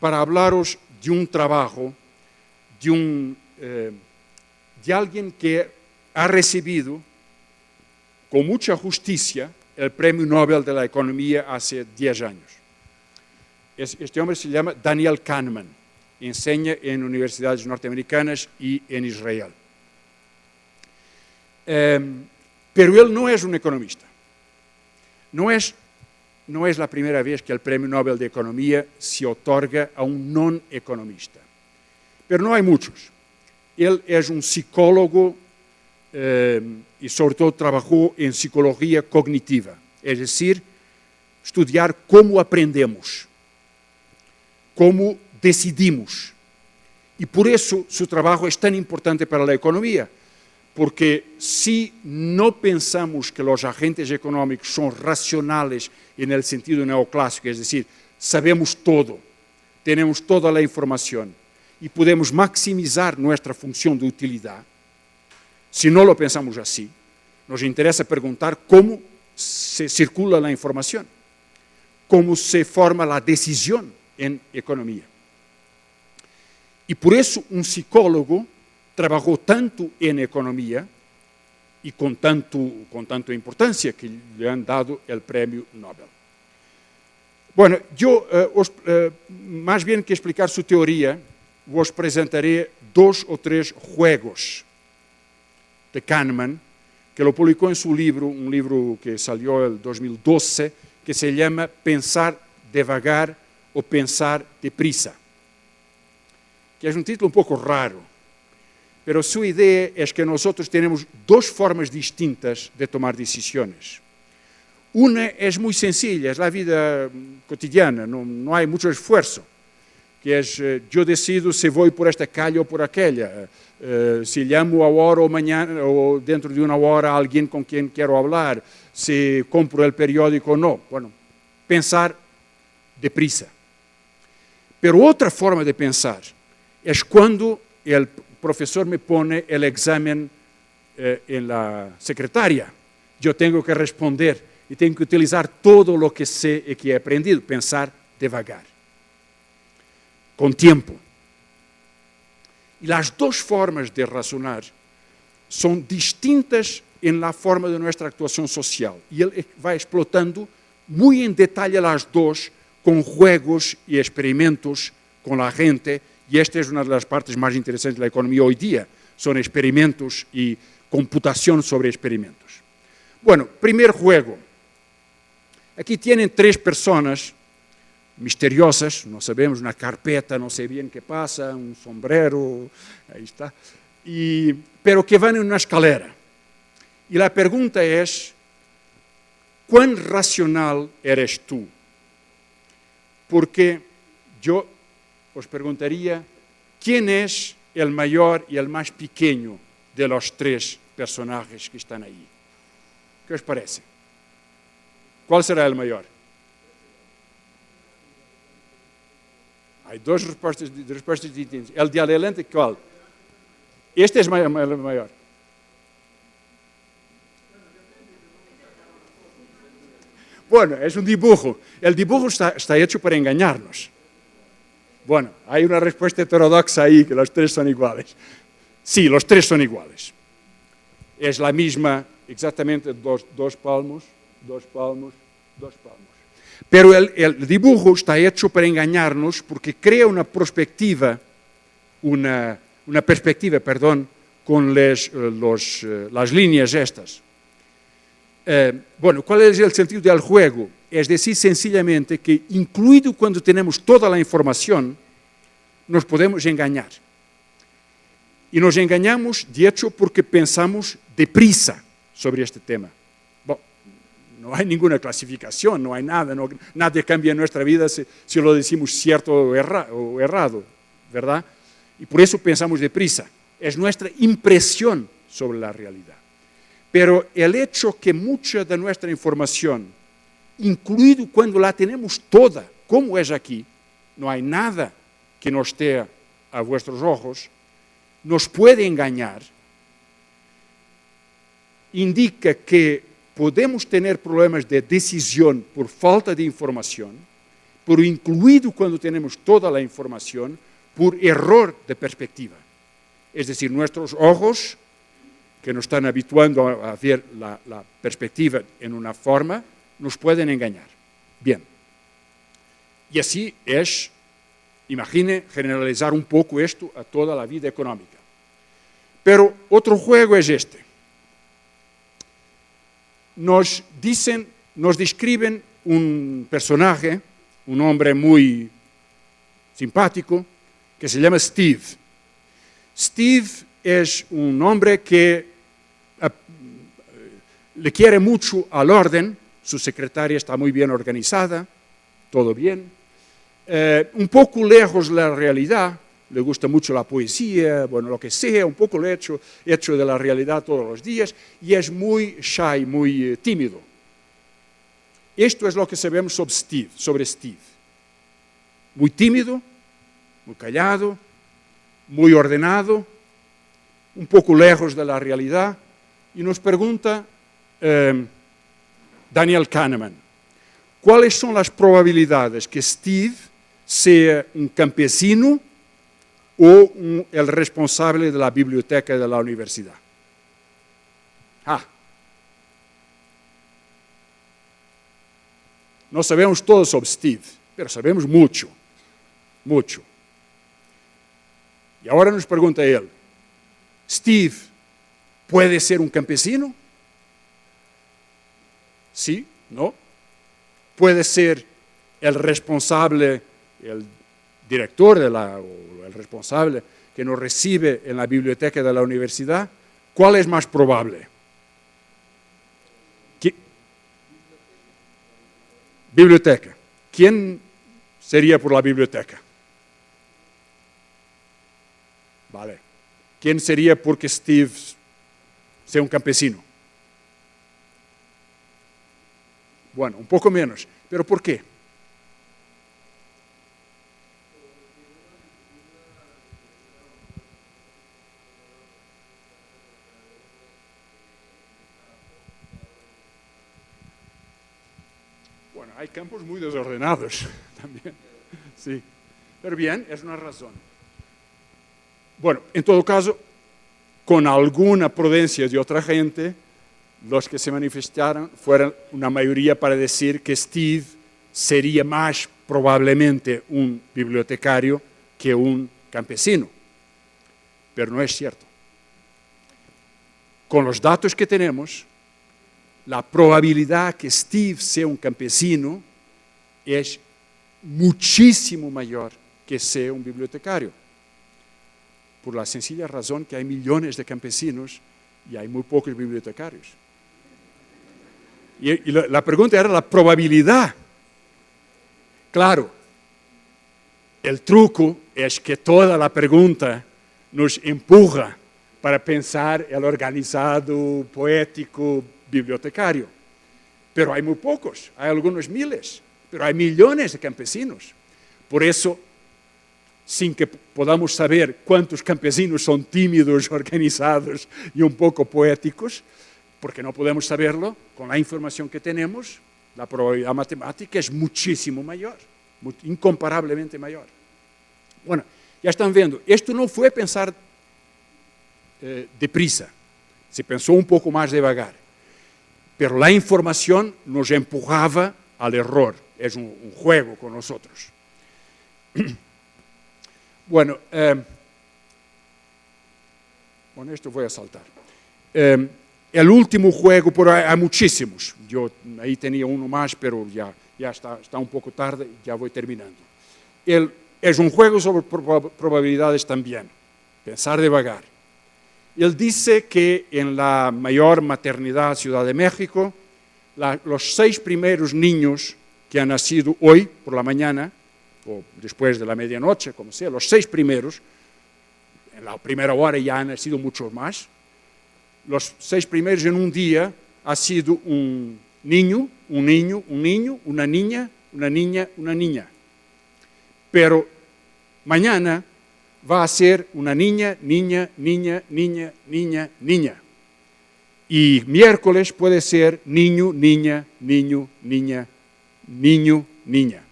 para hablaros de un trabajo de alguien que ha recibido con mucha justicia el Premio Nobel de la Economía hace 10 años. Este hombre se llama Daniel Kahneman. enseña en universidades norteamericanas y en Israel. Pero él no es un economista. No es la primera vez que el Premio Nobel de Economía se otorga a un non-economista. Pero no hay muchos. Él es un psicólogo y sobre todo trabajó en psicología cognitiva, es decir, estudiar cómo aprendemos, cómo decidimos. Y por eso su trabajo es tan importante para la economía, porque si no pensamos que los agentes económicos son racionales en el sentido neoclásico, es decir, sabemos todo, tenemos toda la información y podemos maximizar nuestra función de utilidad, si no lo pensamos así, nos interesa preguntar cómo se circula la información, cómo se forma la decisión en economía. Y por eso un psicólogo trabajó tanto en economía y con tanta importancia que le han dado el premio Nobel. Bueno, yo, más bien que explicar su teoría, os presentaré 2 o 3 juegos de Kahneman, que lo publicó en su libro, un libro que salió en 2012, que se llama Pensar devagar o Pensar deprisa, que es un título un poco raro, pero su idea es que nosotros tenemos 2 formas distintas de tomar decisiones. Una es muy sencilla, es la vida cotidiana, no hay mucho esfuerzo, que es yo decido si voy por esta calle o por aquella, si llamo ahora o mañana o dentro de una hora a alguien con quien quiero hablar, si compro el periódico o no. Bueno, pensar deprisa. Pero otra forma de pensar es cuando el profesor me pone el examen en la secretaria. Yo tengo que responder y tengo que utilizar todo lo que sé y que he aprendido, pensar devagar, con tiempo. Y las 2 formas de razonar son distintas en la forma de nuestra actuación social. Y él va explotando muy en detalle las 2 con juegos y experimentos con la gente. Y esta es una de las partes más interesantes de la economía hoy día. Son experimentos y computación sobre experimentos. Bueno, primer juego. Aquí tienen 3 personas misteriosas, no sabemos, una carpeta, no sé bien qué pasa, un sombrero, ahí está, pero que van en una escalera. Y la pregunta es, ¿cuán racional eres tú? Porque yo os preguntaría, ¿quién es el mayor y el más pequeño de los 3 personajes que están ahí? ¿Qué os parece? ¿Cuál será el mayor? Hay 2 respuestas distintas. El de adelante, ¿cuál? Este es el mayor. Bueno, es un dibujo. El dibujo está hecho para engañarnos. Bueno, hay una respuesta heterodoxa ahí, que los 3 son iguales. Sí, los 3 son iguales. Es la misma, exactamente 2 palmos, 2 palmos, 2 palmos. Pero el dibujo está hecho para engañarnos porque crea una perspectiva, con las líneas estas. Bueno, ¿cuál es el sentido del juego? Es decir, sencillamente que incluido cuando tenemos toda la información, nos podemos engañar. Y nos engañamos, de hecho, porque pensamos deprisa sobre este tema. No hay ninguna clasificación, no hay nada, nada cambia en nuestra vida si lo decimos cierto o errado, ¿verdad? Y por eso pensamos deprisa. Es nuestra impresión sobre la realidad. Pero el hecho que mucha de nuestra información, incluido cuando la tenemos toda, como es aquí, no hay nada que no esté a vuestros ojos, nos puede engañar, indica que podemos tener problemas de decisión por falta de información, pero incluido cuando tenemos toda la información, por error de perspectiva. Es decir, nuestros ojos, que nos están habituando a ver la perspectiva en una forma, nos pueden engañar. Bien. Y así es Imagine generalizar un poco esto a toda la vida económica. Pero otro juego es este. Nos describen un personaje, un hombre muy simpático, que se llama Steve. Steve es un hombre que le quiere mucho al orden, su secretaria está muy bien organizada, todo bien. Un poco lejos de la realidad, le gusta mucho la poesía, bueno, lo que sea, un poco hecho de la realidad todos los días, y es muy shy, muy tímido. Esto es lo que sabemos sobre Steve. Muy tímido, muy callado, muy ordenado, un poco lejos de la realidad, y nos pregunta Daniel Kahneman, ¿cuáles son las probabilidades que Steve sea un campesino o el responsable de la biblioteca de la universidad? No sabemos todo sobre Steve, pero sabemos mucho, mucho. Y ahora nos pregunta él, ¿Steve puede ser un campesino? ¿Sí? ¿No? ¿Puede ser el responsable, el director o el responsable que nos recibe en la biblioteca de la universidad? ¿Cuál es más probable? Biblioteca. ¿Quién sería por la biblioteca? Vale. ¿Quién sería porque Steve sea un campesino? Bueno, un poco menos. ¿Pero por qué? Bueno, hay campos muy desordenados también. Sí. Pero bien, es una razón. Bueno, en todo caso, con alguna prudencia de otra gente, los que se manifestaron fueron una mayoría para decir que Steve sería más probablemente un bibliotecario que un campesino. Pero no es cierto. Con los datos que tenemos, la probabilidad que Steve sea un campesino es muchísimo mayor que sea un bibliotecario. Por la sencilla razón que hay millones de campesinos y hay muy pocos bibliotecarios. Y la pregunta era la probabilidad. Claro, el truco es que toda la pregunta nos empuja para pensar el organizado, poético, bibliotecario. Pero hay muy pocos, hay algunos miles, pero hay millones de campesinos. Por eso, sin que podamos saber cuántos campesinos son tímidos, organizados y un poco poéticos, porque no podemos saberlo, con la información que tenemos, la probabilidad matemática es muchísimo mayor, incomparablemente mayor. Bueno, ya están viendo, esto no fue pensar deprisa, se pensó un poco más devagar, pero la información nos empujaba al error, es un juego con nosotros. Bueno, esto voy a saltar. El último juego, pero hay muchísimos. Yo ahí tenía uno más, pero ya está un poco tarde y ya voy terminando. Es un juego sobre probabilidades también, pensar devagar. Él dice que en la mayor maternidad Ciudad de México, los 6 primeros niños que han nacido hoy por la mañana, o después de la medianoche, como sea, los 6 primeros, en la primera hora ya han nacido muchos más, los 6 primeros en un día ha sido un niño, una niña, una niña, una niña. Pero mañana va a ser una niña, niña, niña, niña, niña, niña. Y miércoles puede ser niño, niña, niño, niña, niño, niña.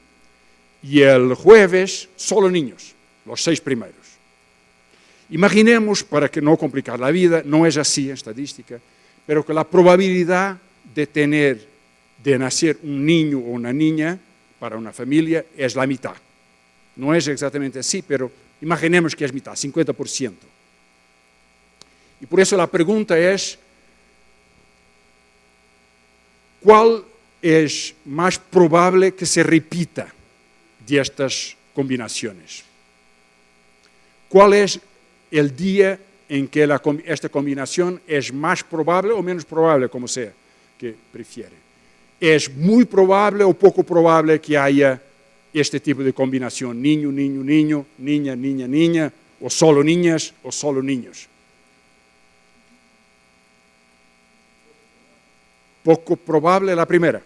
Y el jueves, solo niños, los 6 primeros. Imaginemos, para que no complicar la vida, no es así en estadística, pero que la probabilidad de nacer un niño o una niña para una familia es la mitad. No es exactamente así, pero imaginemos que es mitad, 50%. Y por eso la pregunta es, ¿cuál es más probable que se repita de estas combinaciones? ¿Cuál es el día en que esta combinación es más probable o menos probable, como sea que prefiere? ¿Es muy probable o poco probable que haya este tipo de combinación? Niño, niño, niño, niña, niña, niña, o solo niñas o solo niños. Poco probable la primera.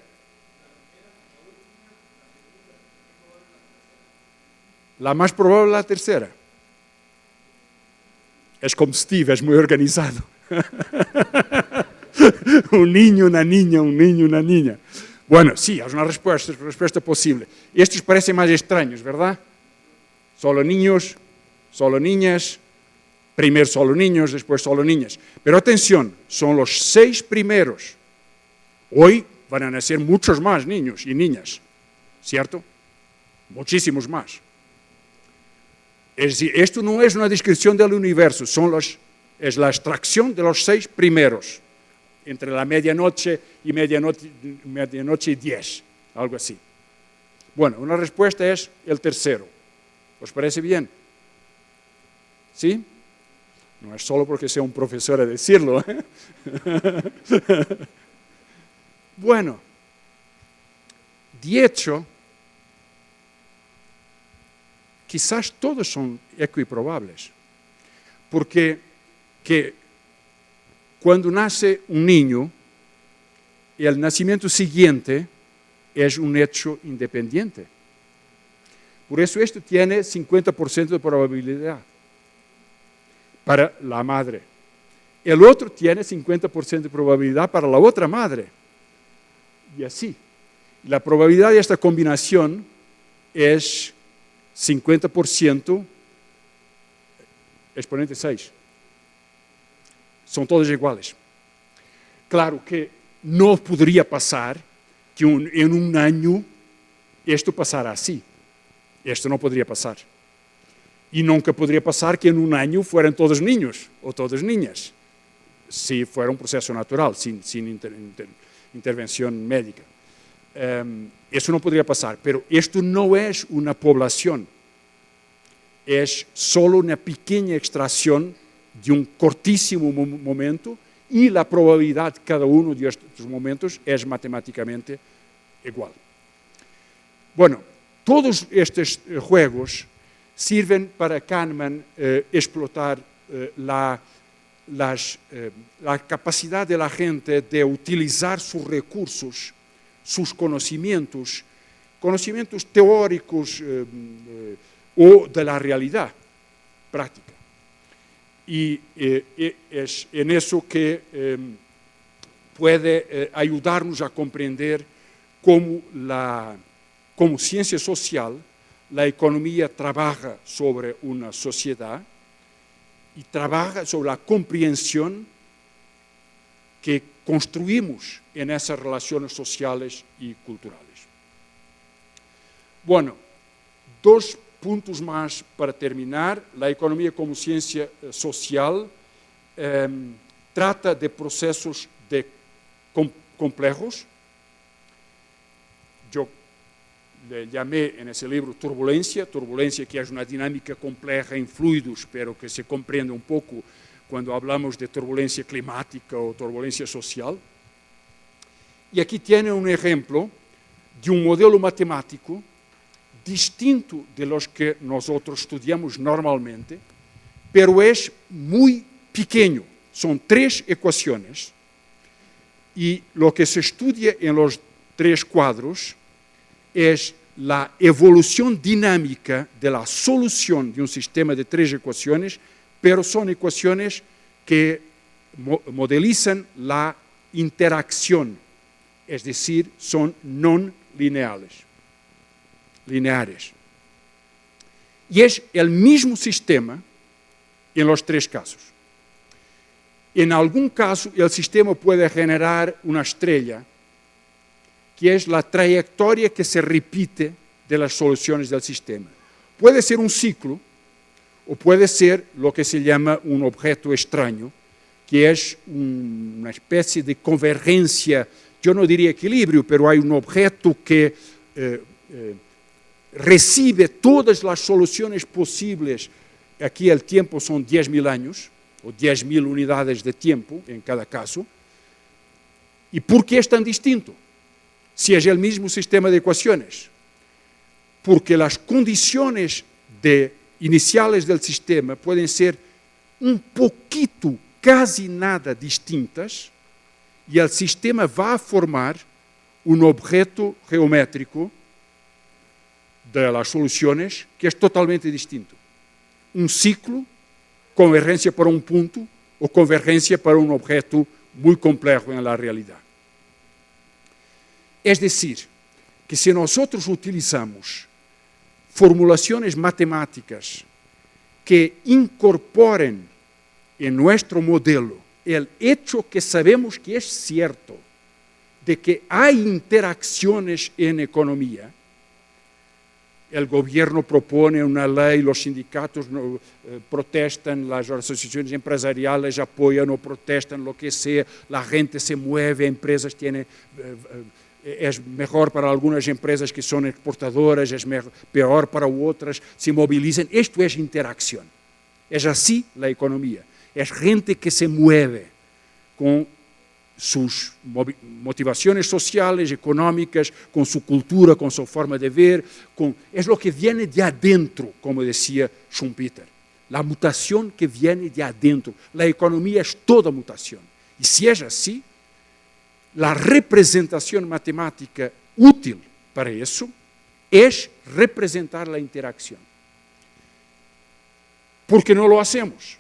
La más probable la tercera. Es como Steve, es muy organizado. Un niño, una niña, un niño, una niña. Bueno, sí, es una respuesta posible. Y estos parecen más extraños, ¿verdad? Solo niños, solo niñas, primero solo niños, después solo niñas. Pero atención, son los 6 primeros. Hoy van a nacer muchos más niños y niñas, ¿cierto? Muchísimos más. Es decir, esto no es una descripción del universo, es la extracción de los 6 primeros, entre la medianoche y 10, algo así. Bueno, una respuesta es el tercero. ¿Os parece bien? ¿Sí? No es solo porque sea un profesor a decirlo. Bueno, de hecho, quizás todos son equiprobables, porque cuando nace un niño, el nacimiento siguiente es un hecho independiente. Por eso esto tiene 50% de probabilidad para la madre. El otro tiene 50% de probabilidad para la otra madre. Y así. La probabilidad de esta combinación es 50% exponente 6. Son todos iguales. Claro que no podría pasar que en un año esto pasara así. Esto no podría pasar. Y nunca podría pasar que en un año fueran todos niños o todas niñas, si fuera un proceso natural, sin intervención médica. Eso no podría pasar, pero esto no es una población, es solo una pequeña extracción de un cortísimo momento y la probabilidad de cada uno de estos momentos es matemáticamente igual. Bueno, todos estos juegos sirven para Kahneman explotar la capacidad de la gente de utilizar sus recursos, sus conocimientos teóricos o de la realidad práctica. Y es en eso que puede ayudarnos a comprender cómo como ciencia social, la economía trabaja sobre una sociedad y trabaja sobre la comprensión que construimos en esas relaciones sociales y culturales. Bueno, 2 puntos más para terminar. La economía como ciencia social trata de procesos complejos. Yo le llamé en ese libro turbulencia que es una dinámica compleja en fluidos, pero que se comprende un poco cuando hablamos de turbulencia climática o turbulencia social. Y aquí tiene un ejemplo de un modelo matemático distinto de los que nosotros estudiamos normalmente, pero es muy pequeño. Son 3 ecuaciones y lo que se estudia en los 3 cuadros es la evolución dinámica de la solución de un sistema de 3 ecuaciones, pero son ecuaciones que modelizan la interacción, es decir, son no lineares. Y es el mismo sistema en los 3 casos. En algún caso, el sistema puede generar una estrella, que es la trayectoria que se repite de las soluciones del sistema. Puede ser un ciclo o puede ser lo que se llama un objeto extraño, que es una especie de convergencia, yo no diría equilibrio, pero hay un objeto que recibe todas las soluciones posibles. Aquí el tiempo son 10.000 años, o 10.000 unidades de tiempo en cada caso. ¿Y por qué es tan distinto? Si es el mismo sistema de ecuaciones. Porque las condiciones iniciales del sistema pueden ser un poquito, casi nada distintas, y el sistema va a formar un objeto geométrico de las soluciones que es totalmente distinto. Un ciclo, convergencia para un punto o convergencia para un objeto muy complejo en la realidad. Es decir, que si nosotros utilizamos formulaciones matemáticas que incorporen en nuestro modelo el hecho que sabemos que es cierto, de que hay interacciones en economía. El gobierno propone una ley, los sindicatos protestan, las asociaciones empresariales apoyan o protestan, lo que sea, la gente se mueve, empresas tienen... es mejor para algunas empresas que son exportadoras, es peor para otras, se movilizan. Esto es interacción. Es así la economía. Es gente que se mueve con sus motivaciones sociales, económicas, con su cultura, con su forma de ver. Es lo que viene de adentro, como decía Schumpeter. La mutación que viene de adentro. La economía es toda mutación. Y si es así, la representación matemática útil para eso es representar la interacción. ¿Por qué no lo hacemos?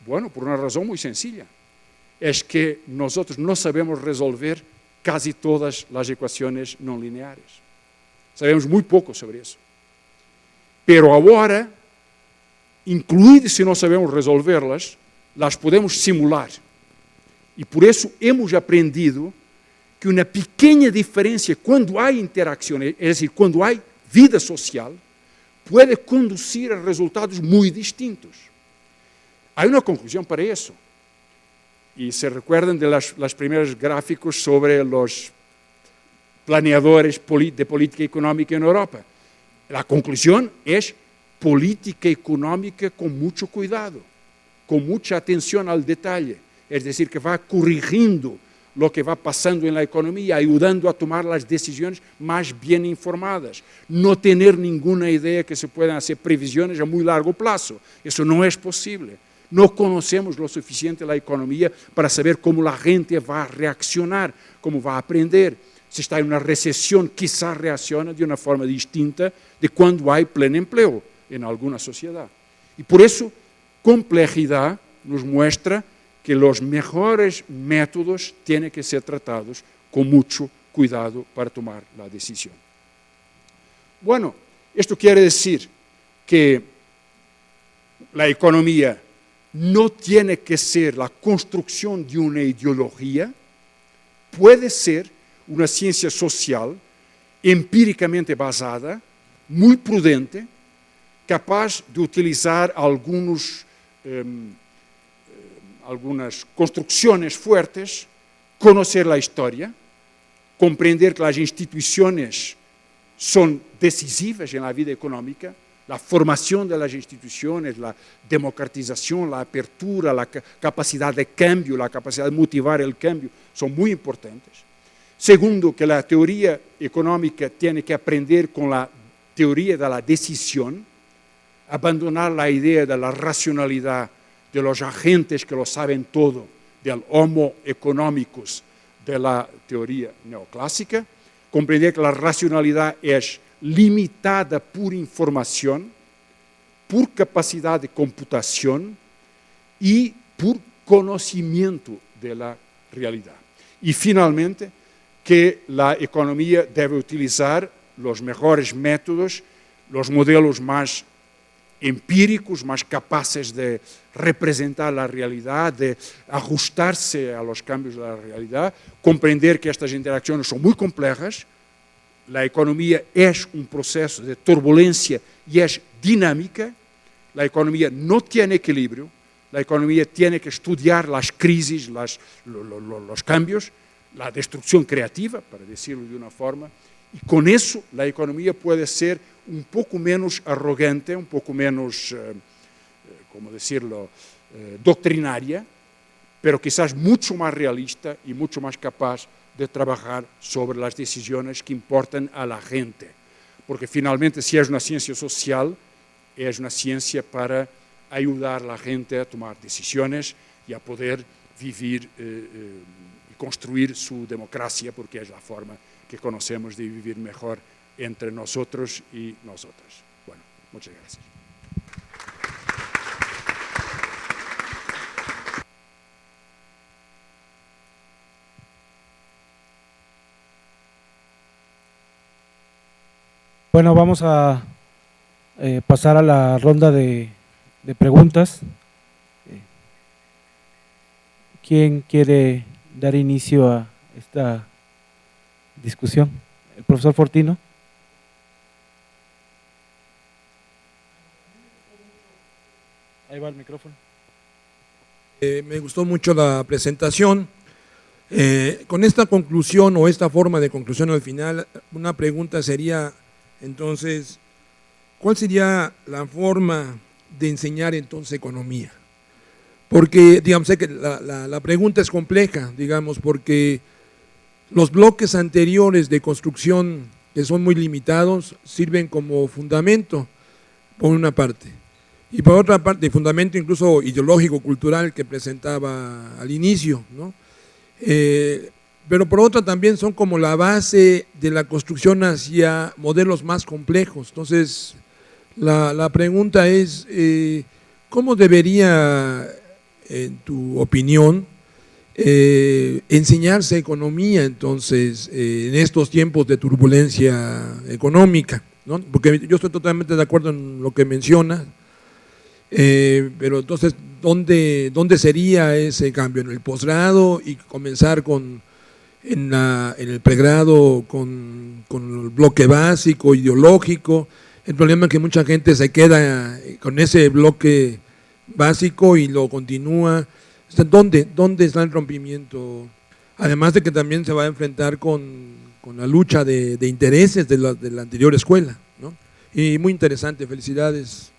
Bueno, por una razón muy sencilla. Es que nosotros no sabemos resolver casi todas las ecuaciones no lineares. Sabemos muy poco sobre eso. Pero ahora, incluido si no sabemos resolverlas, las podemos simular. Y por eso hemos aprendido que una pequeña diferencia cuando hay interacción, es decir, cuando hay vida social, puede conducir a resultados muy distintos. Hay una conclusión para eso. Y se recuerdan de los primeros gráficos sobre los planeadores de política económica en Europa. La conclusión es política económica con mucho cuidado, con mucha atención al detalle. Es decir, que va corrigiendo lo que va pasando en la economía, ayudando a tomar las decisiones más bien informadas. No tener ninguna idea que se puedan hacer previsiones a muy largo plazo. Eso no es posible. No conocemos lo suficiente la economía para saber cómo la gente va a reaccionar, cómo va a aprender. Si está en una recesión, quizás reacciona de una forma distinta de cuando hay pleno empleo en alguna sociedad. Y por eso, complejidad nos muestra que los mejores métodos tienen que ser tratados con mucho cuidado para tomar la decisión. Bueno, esto quiere decir que la economía no tiene que ser la construcción de una ideología, puede ser una ciencia social empíricamente basada, muy prudente, capaz de utilizar algunas construcciones fuertes, conocer la historia, comprender que las instituciones son decisivas en la vida económica, la formación de las instituciones, la democratización, la apertura, la capacidad de cambio, la capacidad de motivar el cambio, son muy importantes. Segundo, que la teoría económica tiene que aprender con la teoría de la decisión, abandonar la idea de la racionalidad de los agentes que lo saben todo, del homo economicus de la teoría neoclásica, comprender que la racionalidad es limitada por información, por capacidad de computación y por conocimiento de la realidad. Y finalmente, que la economía debe utilizar los mejores métodos, los modelos más empíricos, más capaces de representar la realidad, de ajustarse a los cambios de la realidad, comprender que estas interacciones son muy complejas, la economía es un proceso de turbulencia y es dinámica, la economía no tiene equilibrio, la economía tiene que estudiar las crisis, los cambios, la destrucción creativa, para decirlo de una forma, y con eso la economía puede ser un poco menos arrogante, un poco menos, ¿cómo decirlo?, doctrinaria, pero quizás mucho más realista y mucho más capaz de trabajar sobre las decisiones que importan a la gente. Porque finalmente, si es una ciencia social, es una ciencia para ayudar a la gente a tomar decisiones y a poder vivir y construir su democracia, porque es la forma que conocemos de vivir mejor entre nosotros y nosotras. Bueno, muchas gracias. Bueno, vamos a pasar a la ronda de preguntas. ¿Quién quiere dar inicio a esta discusión? ¿El profesor Fortino? Ahí va el micrófono. Me gustó mucho la presentación. Con esta conclusión o esta forma de conclusión al final, una pregunta sería, entonces, ¿cuál sería la forma de enseñar entonces economía? Porque, digamos, sé que la pregunta es compleja, digamos, porque los bloques anteriores de construcción, que son muy limitados, sirven como fundamento, por una parte. Y por otra parte, fundamento incluso ideológico, cultural, que presentaba al inicio, ¿no? Pero por otra también son como la base de la construcción hacia modelos más complejos. Entonces, la pregunta es, ¿cómo debería, en tu opinión, enseñarse economía entonces en estos tiempos de turbulencia económica, ¿no? Porque yo estoy totalmente de acuerdo en lo que menciona, pero entonces, ¿dónde sería ese cambio? ¿En el posgrado y comenzar en el pregrado con el bloque básico, ideológico? El problema es que mucha gente se queda con ese bloque básico y lo continúa. ¿Dónde está el rompimiento? Además de que también se va a enfrentar con la lucha de intereses de la anterior escuela, ¿no? Y muy interesante, felicidades.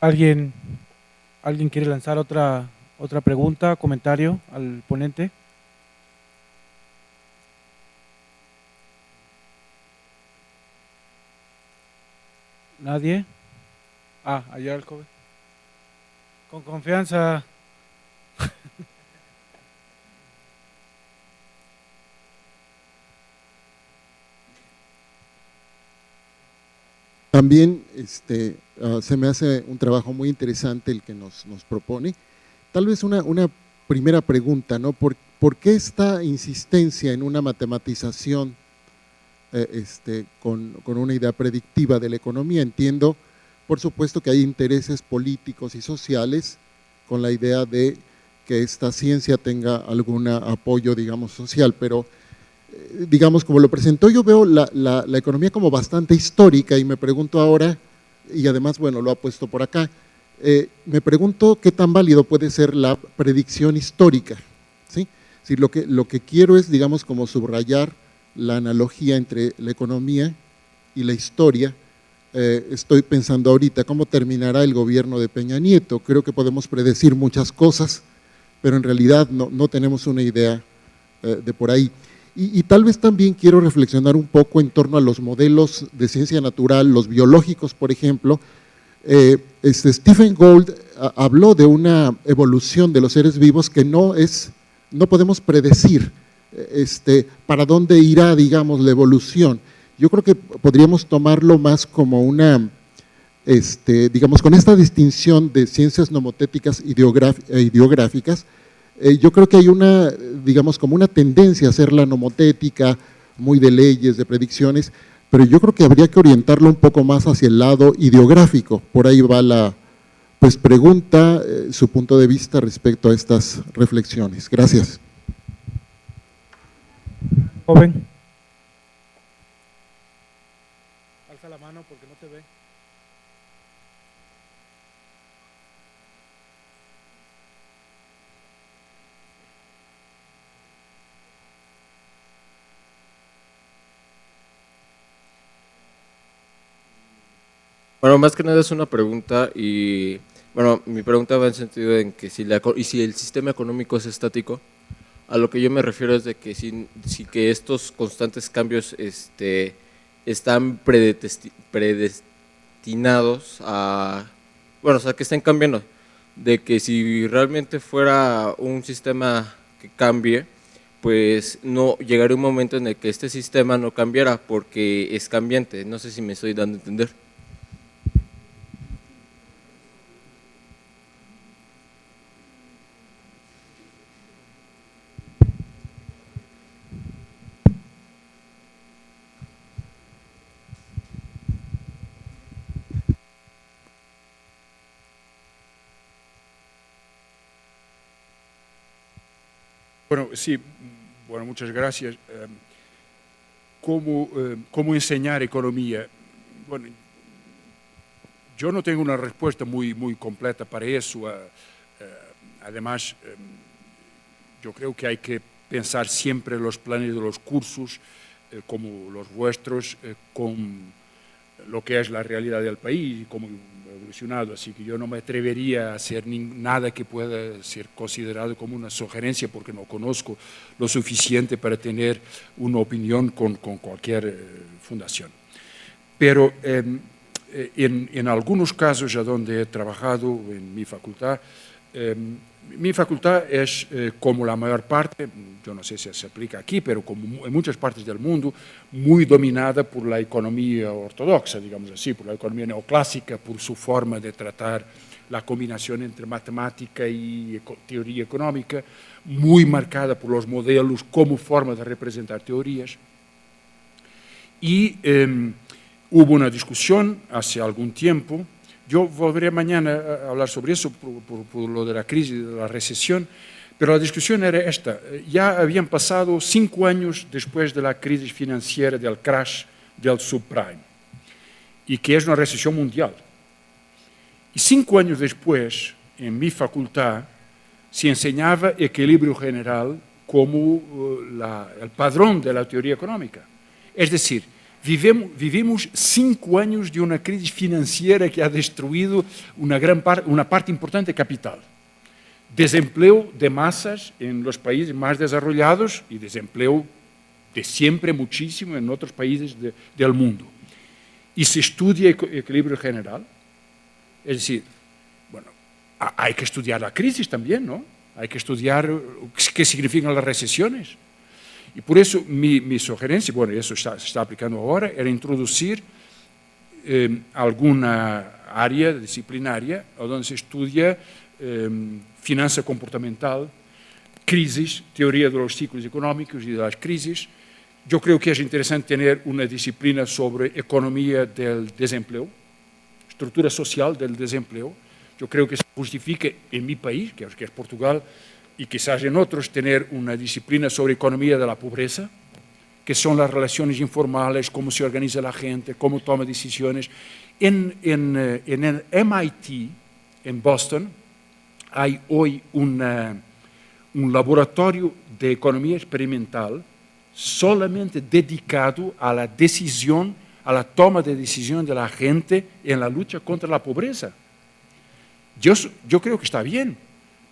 ¿Alguien quiere lanzar otra pregunta, comentario al ponente? ¿Nadie? Allá el joven. Con confianza. También se me hace un trabajo muy interesante el que nos propone. Tal vez una primera pregunta, ¿no? ¿Por qué esta insistencia en una matematización con una idea predictiva de la economía? Entiendo, por supuesto, que hay intereses políticos y sociales con la idea de que esta ciencia tenga algún apoyo, digamos, social, pero digamos, como lo presentó, yo veo la economía como bastante histórica y me pregunto ahora, y además, bueno, lo ha puesto por acá, me pregunto qué tan válido puede ser la predicción histórica, ¿sí? Si lo que quiero es, digamos, como subrayar la analogía entre la economía y la historia. Estoy pensando ahorita cómo terminará el gobierno de Peña Nieto. Creo que podemos predecir muchas cosas, pero en realidad no tenemos una idea de por ahí. Y tal vez también quiero reflexionar un poco en torno a los modelos de ciencia natural, los biológicos, por ejemplo. Stephen Gould habló de una evolución de los seres vivos que no podemos predecir para dónde irá, digamos, la evolución. Yo creo que podríamos tomarlo más como una, digamos, con esta distinción de ciencias nomotéticas e ideográficas. Yo creo que hay una, digamos, como una tendencia a hacer la nomotética, muy de leyes, de predicciones, pero yo creo que habría que orientarlo un poco más hacia el lado ideográfico. Por ahí va pues pregunta su punto de vista respecto a estas reflexiones. Gracias. Joven. Alza la mano porque no te ve. Bueno, más que nada es una pregunta y, bueno, mi pregunta va en sentido en que si el sistema económico es estático, a lo que yo me refiero es de que si que estos constantes cambios están predestinados a, bueno, o sea, que estén cambiando, de que si realmente fuera un sistema que cambie, pues no llegaría un momento en el que este sistema no cambiara porque es cambiante. No sé si me estoy dando a entender. Bueno, sí, bueno, muchas gracias. ¿Cómo enseñar economía? Bueno, yo no tengo una respuesta muy completa para eso. Además, yo creo que hay que pensar siempre los planes de los cursos, como los vuestros, con lo que es la realidad del país y cómo ha evolucionado. Así que yo no me atrevería a hacer nada que pueda ser considerado como una sugerencia porque no conozco lo suficiente para tener una opinión con cualquier fundación. Pero en algunos casos a donde he trabajado en mi facultad es, como la mayor parte, yo no sé si se aplica aquí, pero como en muchas partes del mundo, muy dominada por la economía ortodoxa, digamos así, por la economía neoclásica, por su forma de tratar la combinación entre matemática y teoría económica, muy marcada por los modelos como forma de representar teorías. Y hubo una discusión hace algún tiempo. Yo volveré mañana a hablar sobre eso por lo de la crisis, de la recesión, pero la discusión era esta. Ya habían pasado 5 años después de la crisis financiera, del crash del subprime, y que es una recesión mundial. Y 5 años después, en mi facultad, se enseñaba equilibrio general como el padrón de la teoría económica. Es decir, vivimos 5 años de una crisis financiera que ha destruido una parte importante de capital. Desempleo de masas en los países más desarrollados y desempleo de siempre muchísimo en otros países del mundo. Y se estudia equilibrio general. Es decir, bueno, hay que estudiar la crisis también, ¿no? Hay que estudiar qué significan las recesiones. Y por eso mi sugerencia, bueno, y eso se está aplicando ahora, era introducir alguna área disciplinaria donde se estudia finanza comportamental, crisis, teoría de los ciclos económicos y de las crisis. Yo creo que es interesante tener una disciplina sobre economía del desempleo, estructura social del desempleo. Yo creo que se justifica en mi país, que es Portugal, y quizás en otros, tener una disciplina sobre economía de la pobreza, que son las relaciones informales, cómo se organiza la gente, cómo toma decisiones. En el MIT, en Boston, hay hoy un laboratorio de economía experimental solamente dedicado a la decisión, a la toma de decisión de la gente en la lucha contra la pobreza. Yo creo que está bien,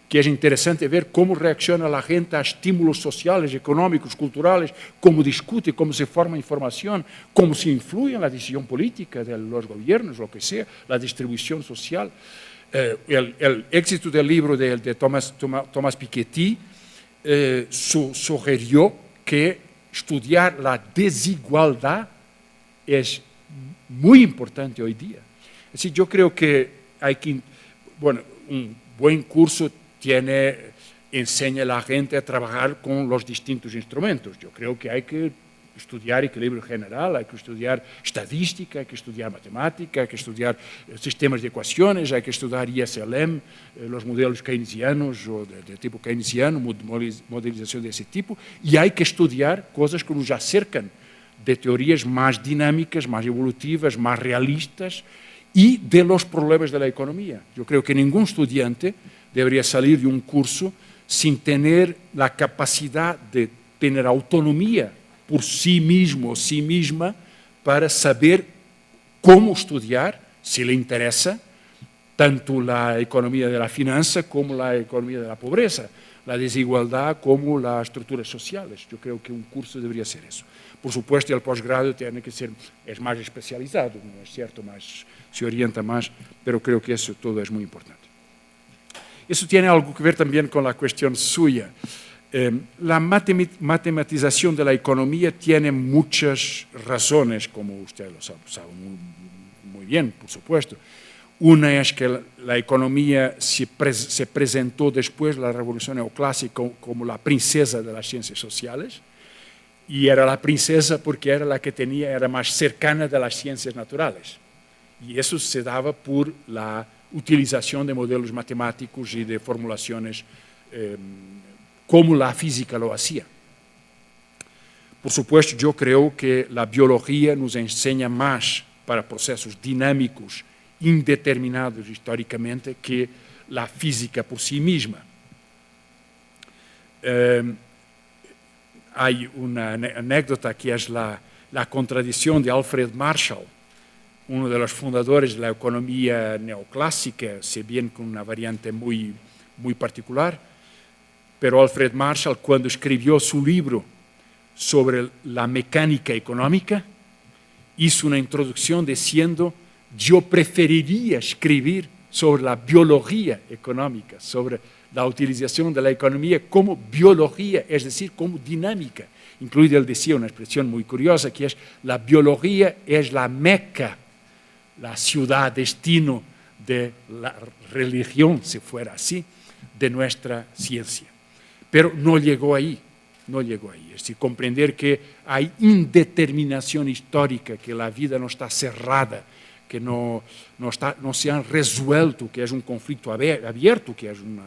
que es interesante ver cómo reacciona la gente a estímulos sociales, económicos, culturales, cómo discute, cómo se forma información, cómo se influye en la decisión política de los gobiernos, lo que sea, la distribución social. El éxito del libro de Thomas Piketty sugirió que estudiar la desigualdad es muy importante hoy día. Así, yo creo que hay que, bueno, un buen curso enseña a la gente a trabajar con los distintos instrumentos. Yo creo que hay que estudiar equilibrio general, hay que estudiar estadística, hay que estudiar matemática, hay que estudiar sistemas de ecuaciones, hay que estudiar ISLM, los modelos keynesianos o de tipo keynesiano, modelización de ese tipo, y hay que estudiar cosas que nos acercan de teorías más dinámicas, más evolutivas, más realistas y de los problemas de la economía. Yo creo que ningún estudiante debería salir de un curso sin tener la capacidad de tener autonomía por sí mismo o sí misma para saber cómo estudiar, si le interesa, tanto la economía de la finanza como la economía de la pobreza, la desigualdad como las estructuras sociales. Yo creo que un curso debería ser eso. Por supuesto, el posgrado tiene que ser, es más especializado, ¿no es cierto? Más, se orienta más, pero creo que eso todo es muy importante. Eso tiene algo que ver también con la cuestión suya. La matematización de la economía tiene muchas razones, como usted lo sabe muy bien, por supuesto. Una es que la economía se presentó después de la Revolución Neoclásica como la princesa de las ciencias sociales, y era la princesa porque era la que era más cercana de las ciencias naturales. Y eso se daba por la utilización de modelos matemáticos y de formulaciones como la física lo hacía. Por supuesto, yo creo que la biología nos enseña más para procesos dinámicos, indeterminados históricamente, que la física por sí misma. Hay una anécdota que es la contradicción de Alfred Marshall, uno de los fundadores de la economía neoclásica, si bien con una variante muy particular. Pero Alfred Marshall, cuando escribió su libro sobre la mecánica económica, hizo una introducción diciendo: yo preferiría escribir sobre la biología económica, sobre la utilización de la economía como biología, es decir, como dinámica. Incluido él decía una expresión muy curiosa, que es: la biología es la Meca, la ciudad destino de la religión, si fuera así, de nuestra ciencia. Pero no llegó ahí, Es decir, comprender que hay indeterminación histórica, que la vida no está cerrada, que no se han resuelto, que es un conflicto abierto, que es un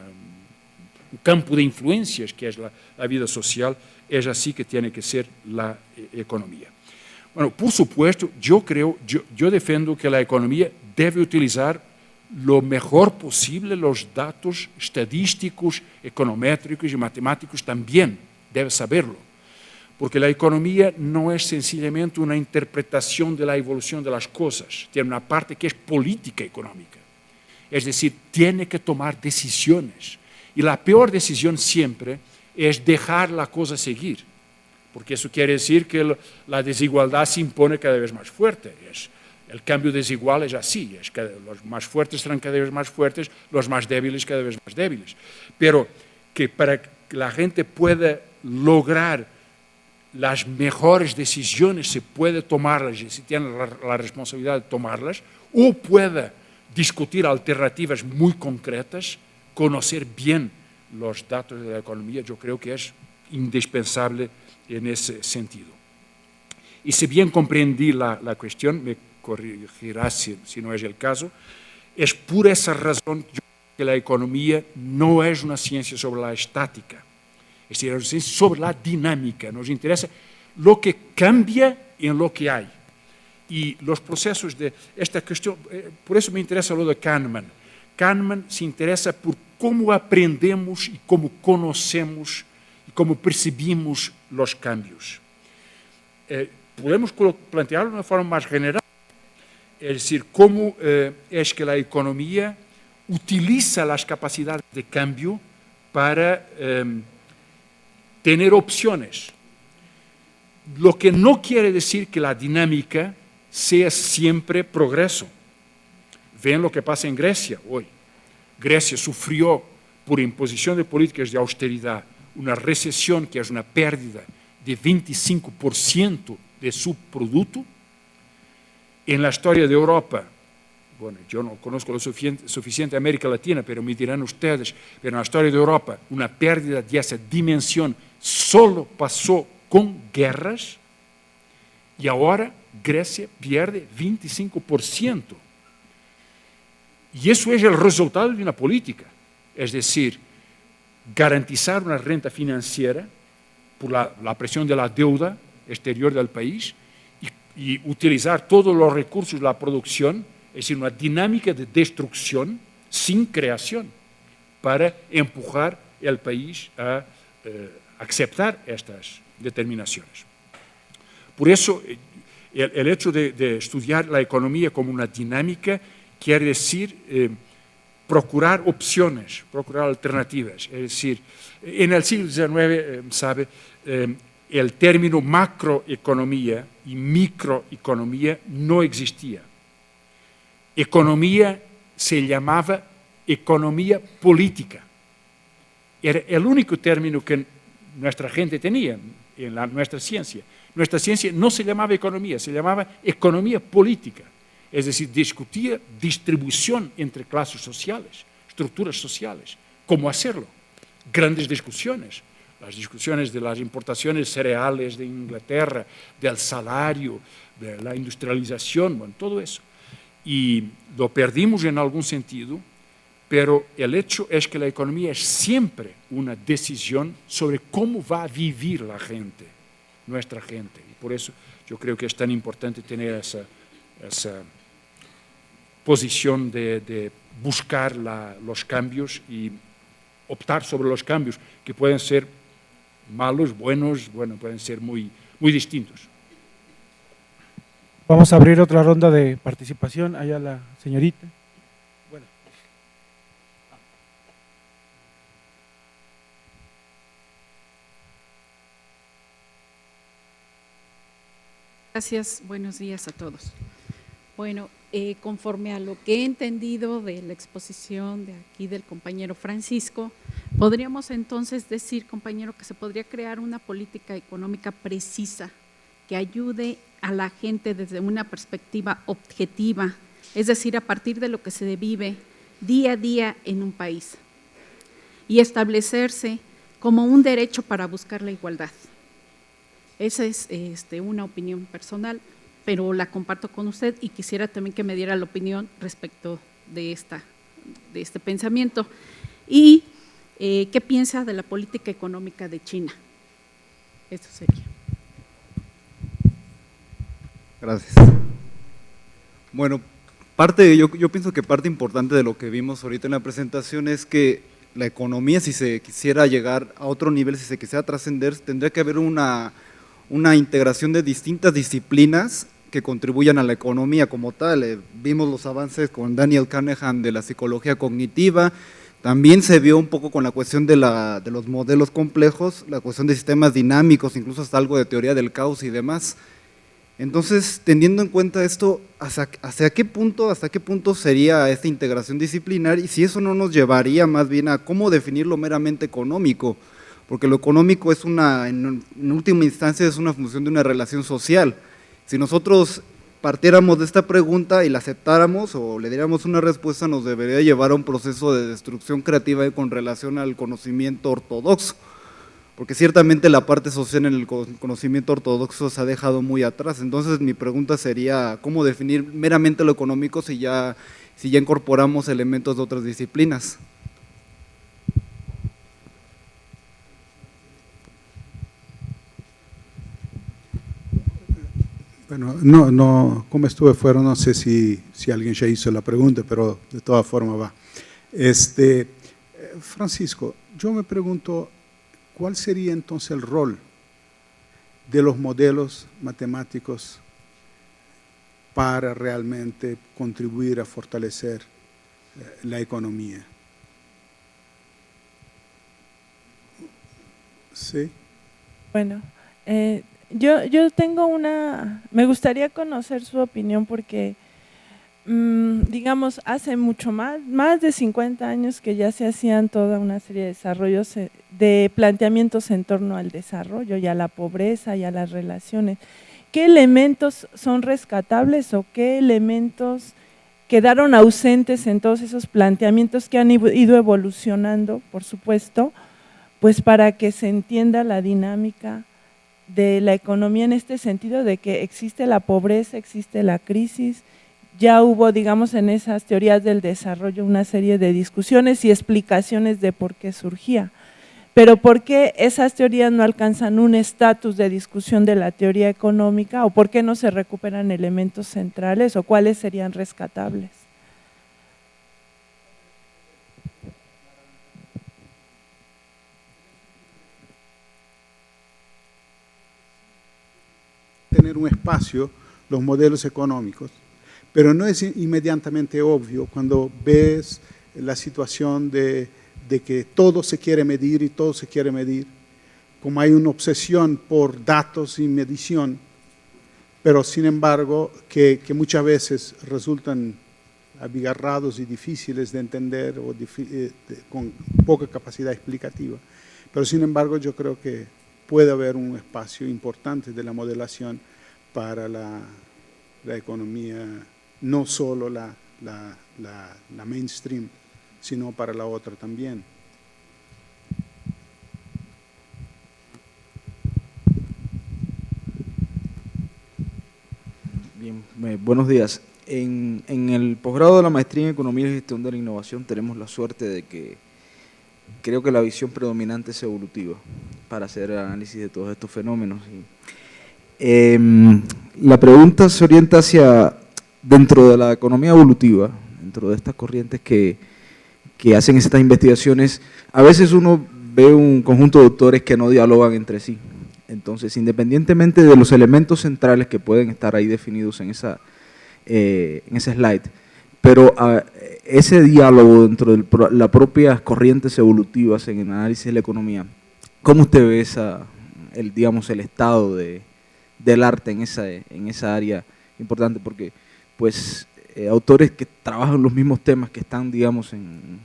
campo de influencias, que es la vida social, es así que tiene que ser la economía. Bueno, por supuesto, yo defiendo que la economía debe utilizar lo mejor posible los datos estadísticos, econométricos y matemáticos también, debe saberlo, porque la economía no es sencillamente una interpretación de la evolución de las cosas, tiene una parte que es política económica, es decir, tiene que tomar decisiones, y la peor decisión siempre es dejar la cosa seguir, porque eso quiere decir que la desigualdad se impone cada vez más fuerte. El cambio desigual es así, es que los más fuertes serán cada vez más fuertes, los más débiles cada vez más débiles. Pero que para que la gente pueda lograr las mejores decisiones, se puede tomarlas y se tiene la responsabilidad de tomarlas, o pueda discutir alternativas muy concretas, conocer bien los datos de la economía, yo creo que es indispensable en ese sentido. Y si bien comprendí la cuestión, me corregirá si no es el caso, es por esa razón que la economía no es una ciencia sobre la estática, es decir, es una ciencia sobre la dinámica. Nos interesa lo que cambia en lo que hay. Y los procesos de esta cuestión, por eso me interesa lo de Kahneman. Kahneman se interesa por cómo aprendemos y cómo conocemos y cómo percibimos los cambios. Podemos plantearlo de una forma más general. Es decir, cómo es que la economía utiliza las capacidades de cambio para tener opciones. Lo que no quiere decir que la dinámica sea siempre progreso. Ven lo que pasa en Grecia hoy. Grecia sufrió por imposición de políticas de austeridad una recesión que es una pérdida de 25% de su producto. En la historia de Europa, bueno, yo no conozco lo suficiente América Latina, pero me dirán ustedes, pero en la historia de Europa, una pérdida de esa dimensión solo pasó con guerras, Y ahora Grecia pierde 25%. Y eso es el resultado de una política, es decir, garantizar una renta financiera por la presión de la deuda exterior del país y utilizar todos los recursos de la producción, es decir, una dinámica de destrucción sin creación, para empujar el país a aceptar estas determinaciones. Por eso, el hecho de estudiar la economía como una dinámica quiere decir procurar opciones, procurar alternativas. Es decir, en el siglo XIX, sabe, el término macroeconomía y microeconomía no existía. Economía se llamaba economía política. Era el único término que nuestra gente tenía en nuestra ciencia. Nuestra ciencia no se llamaba economía, se llamaba economía política. Es decir, discutía distribución entre clases sociales, estructuras sociales, cómo hacerlo. Grandes discusiones, las discusiones de las importaciones cereales de Inglaterra, del salario, de la industrialización, bueno, todo eso. Y lo perdimos en algún sentido, pero el hecho es que la economía es siempre una decisión sobre cómo va a vivir la gente, nuestra gente. Y por eso yo creo que es tan importante tener esa posición de buscar los cambios y optar sobre los cambios, que pueden ser malos, buenos, bueno, pueden ser muy, muy distintos. Vamos a abrir otra ronda de participación. Allá la señorita. Bueno. Gracias, buenos días a todos. Bueno, conforme a lo que he entendido de la exposición de aquí del compañero Francisco, podríamos entonces decir, compañero, que se podría crear una política económica precisa que ayude a la gente desde una perspectiva objetiva, es decir, a partir de lo que se vive día a día en un país, y establecerse como un derecho para buscar la igualdad. Esa es una opinión personal, pero la comparto con usted y quisiera también que me diera la opinión respecto de este pensamiento. ¿Y qué piensa de la política económica de China? Eso sería. Gracias. Bueno, yo pienso que parte importante de lo que vimos ahorita en la presentación es que la economía, si se quisiera llegar a otro nivel, si se quisiera trascender, tendría que haber una integración de distintas disciplinas que contribuyan a la economía como tal. Vimos los avances con Daniel Kahneman de la psicología cognitiva, también se vio un poco con la cuestión de los modelos complejos, la cuestión de sistemas dinámicos, incluso hasta algo de teoría del caos y demás. Entonces, teniendo en cuenta esto, ¿hasta qué punto sería esta integración disciplinar? Y si eso no nos llevaría más bien a cómo definir lo meramente económico, porque lo económico es en última instancia es una función de una relación social. Si nosotros partiéramos de esta pregunta y la aceptáramos o le diéramos una respuesta, nos debería llevar a un proceso de destrucción creativa con relación al conocimiento ortodoxo, porque ciertamente la parte social en el conocimiento ortodoxo se ha dejado muy atrás. Entonces mi pregunta sería, ¿cómo definir meramente lo económico si ya incorporamos elementos de otras disciplinas? Bueno, no, como estuve fuera, no sé si alguien ya hizo la pregunta, pero de todas formas va. Francisco, yo me pregunto, ¿cuál sería entonces el rol de los modelos matemáticos para realmente contribuir a fortalecer la economía? ¿Sí? Bueno, yo tengo me gustaría conocer su opinión porque, digamos, hace mucho más de 50 años que ya se hacían toda una serie de desarrollos, de planteamientos en torno al desarrollo y a la pobreza y a las relaciones. ¿Qué elementos son rescatables o qué elementos quedaron ausentes en todos esos planteamientos que han ido evolucionando, por supuesto, pues para que se entienda la dinámica de la economía en este sentido de que existe la pobreza, existe la crisis. Ya hubo, digamos, en esas teorías del desarrollo una serie de discusiones y explicaciones de por qué surgía. Pero ¿por qué esas teorías no alcanzan un estatus de discusión de la teoría económica o por qué no se recuperan elementos centrales o cuáles serían rescatables? Tener un espacio los modelos económicos, pero no es inmediatamente obvio cuando ves la situación de que todo se quiere medir y todo se quiere medir, como hay una obsesión por datos y medición, pero sin embargo que muchas veces resultan abigarrados y difíciles de entender o con poca capacidad explicativa. Pero sin embargo yo creo que puede haber un espacio importante de la modelación para la economía, no solo la mainstream, sino para la otra también. Bien, buenos días. En el posgrado de la maestría en Economía y Gestión de la Innovación tenemos la suerte de que creo que la visión predominante es evolutiva para hacer el análisis de todos estos fenómenos. La pregunta se orienta hacia, dentro de la economía evolutiva, dentro de estas corrientes que hacen estas investigaciones, a veces uno ve un conjunto de autores que no dialogan entre sí. Entonces, independientemente de los elementos centrales que pueden estar ahí definidos en ese slide, pero ese diálogo dentro de las propias corrientes evolutivas en el análisis de la economía, ¿cómo usted ve el estado del arte en esa área importante? Porque pues autores que trabajan los mismos temas, que están, digamos, en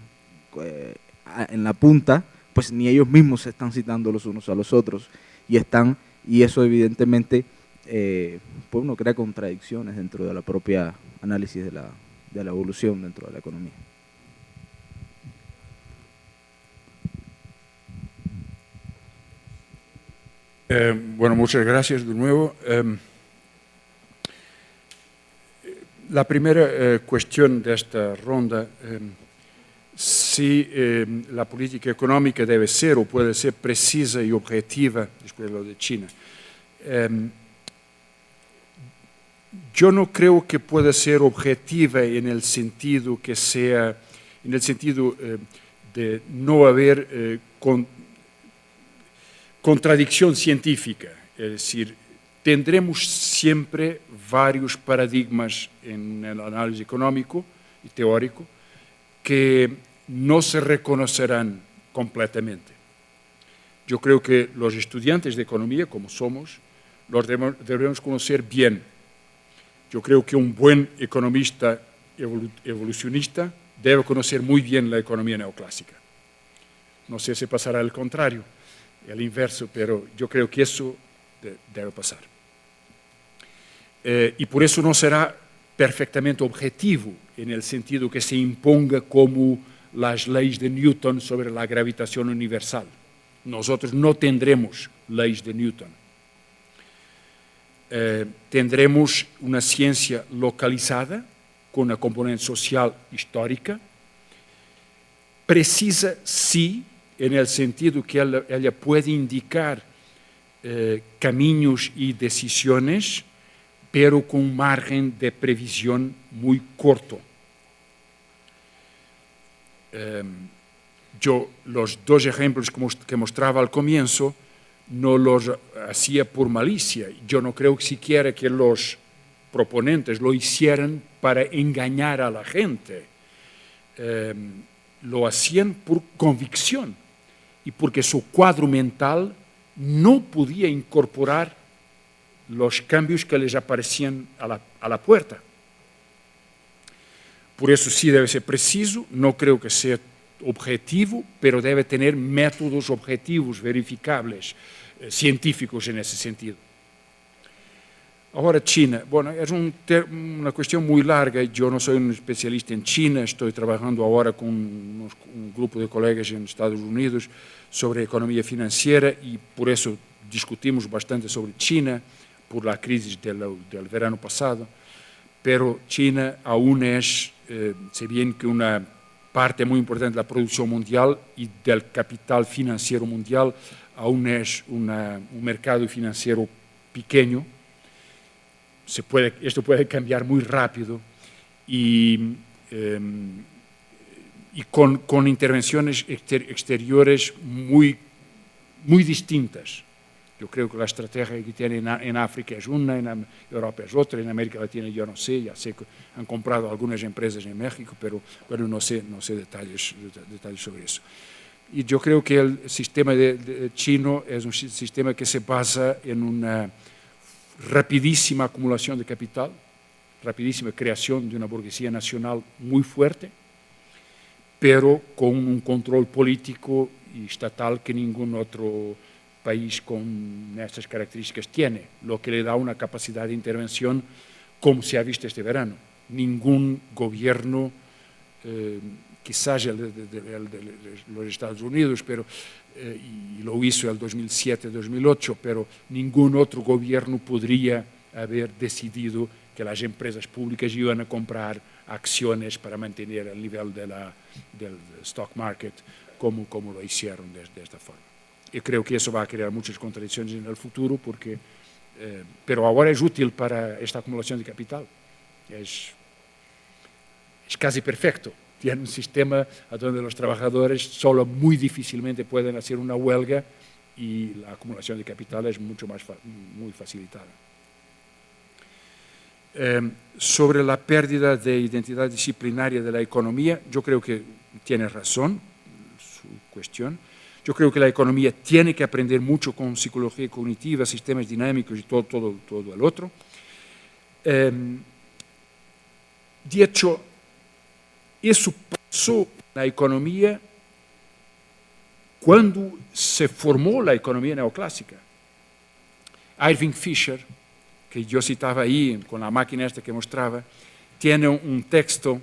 la punta, pues ni ellos mismos se están citando los unos a los otros, y eso evidentemente pues uno crea contradicciones dentro de la propia análisis de la evolución dentro de la economía. Bueno, muchas gracias de nuevo. La primera cuestión de esta ronda, si la política económica debe ser o puede ser precisa y objetiva, después de lo de China. Yo no creo que pueda ser objetiva en el sentido que sea, en el sentido de no haber contradicción científica, es decir, tendremos siempre varios paradigmas en el análisis económico y teórico que no se reconocerán completamente. Yo creo que los estudiantes de economía, como somos, los debemos conocer bien. Yo creo que un buen economista evolucionista debe conocer muy bien la economía neoclásica. No sé si pasará al contrario, al inverso, pero yo creo que eso debe pasar. Y por eso no será perfectamente objetivo, en el sentido que se imponga como las leyes de Newton sobre la gravitación universal. Nosotros no tendremos leyes de Newton. Tendremos una ciencia localizada, con una componente social histórica, precisa, sí, en el sentido que ella puede indicar caminos y decisiones, pero con un margen de previsión muy corto. Yo los dos ejemplos que mostraba al comienzo no los hacía por malicia. Yo no creo siquiera que los proponentes lo hicieran para engañar a la gente. Lo hacían por convicción y porque su cuadro mental no podía incorporar los cambios que les aparecían a la puerta. Por eso sí debe ser preciso, no creo que sea objetivo, pero debe tener métodos objetivos, verificables, científicos en ese sentido. Ahora China, bueno, es una cuestión muy larga, yo no soy un especialista en China, estoy trabajando ahora con un grupo de colegas en Estados Unidos sobre economía financiera y por eso discutimos bastante sobre China por la crisis del verano pasado, pero China aún es, se bien que una parte muy importante de la producción mundial y del capital financiero mundial, aún es un mercado financiero pequeño. Esto puede cambiar muy rápido y con intervenciones exteriores muy distintas. Yo creo que la estrategia que tiene en África es una, en Europa es otra, en América Latina yo no sé, ya sé que han comprado algunas empresas en México, pero bueno, no sé detalles sobre eso. Y yo creo que el sistema chino es un sistema que se basa en una rapidísima acumulación de capital, rapidísima creación de una burguesía nacional muy fuerte, pero con un control político y estatal que ningún otro país con estas características tiene, lo que le da una capacidad de intervención como se ha visto este verano. Ningún gobierno, quizás el de los Estados Unidos, pero, y lo hizo el 2007-2008, pero ningún otro gobierno podría haber decidido que las empresas públicas iban a comprar acciones para mantener el nivel del stock market como lo hicieron de esta forma. Y creo que eso va a crear muchas contradicciones en el futuro, pero ahora es útil para esta acumulación de capital. Es casi perfecto. Tiene un sistema donde los trabajadores solo muy difícilmente pueden hacer una huelga y la acumulación de capital es muy facilitada. Sobre la pérdida de identidad disciplinaria de la economía, yo creo que tiene razón su cuestión. Yo creo que la economía tiene que aprender mucho con psicología cognitiva, sistemas dinámicos y todo el otro. De hecho, eso pasó en la economía cuando se formó la economía neoclásica. Irving Fisher, que yo citaba ahí con la máquina esta que mostraba, tiene un texto,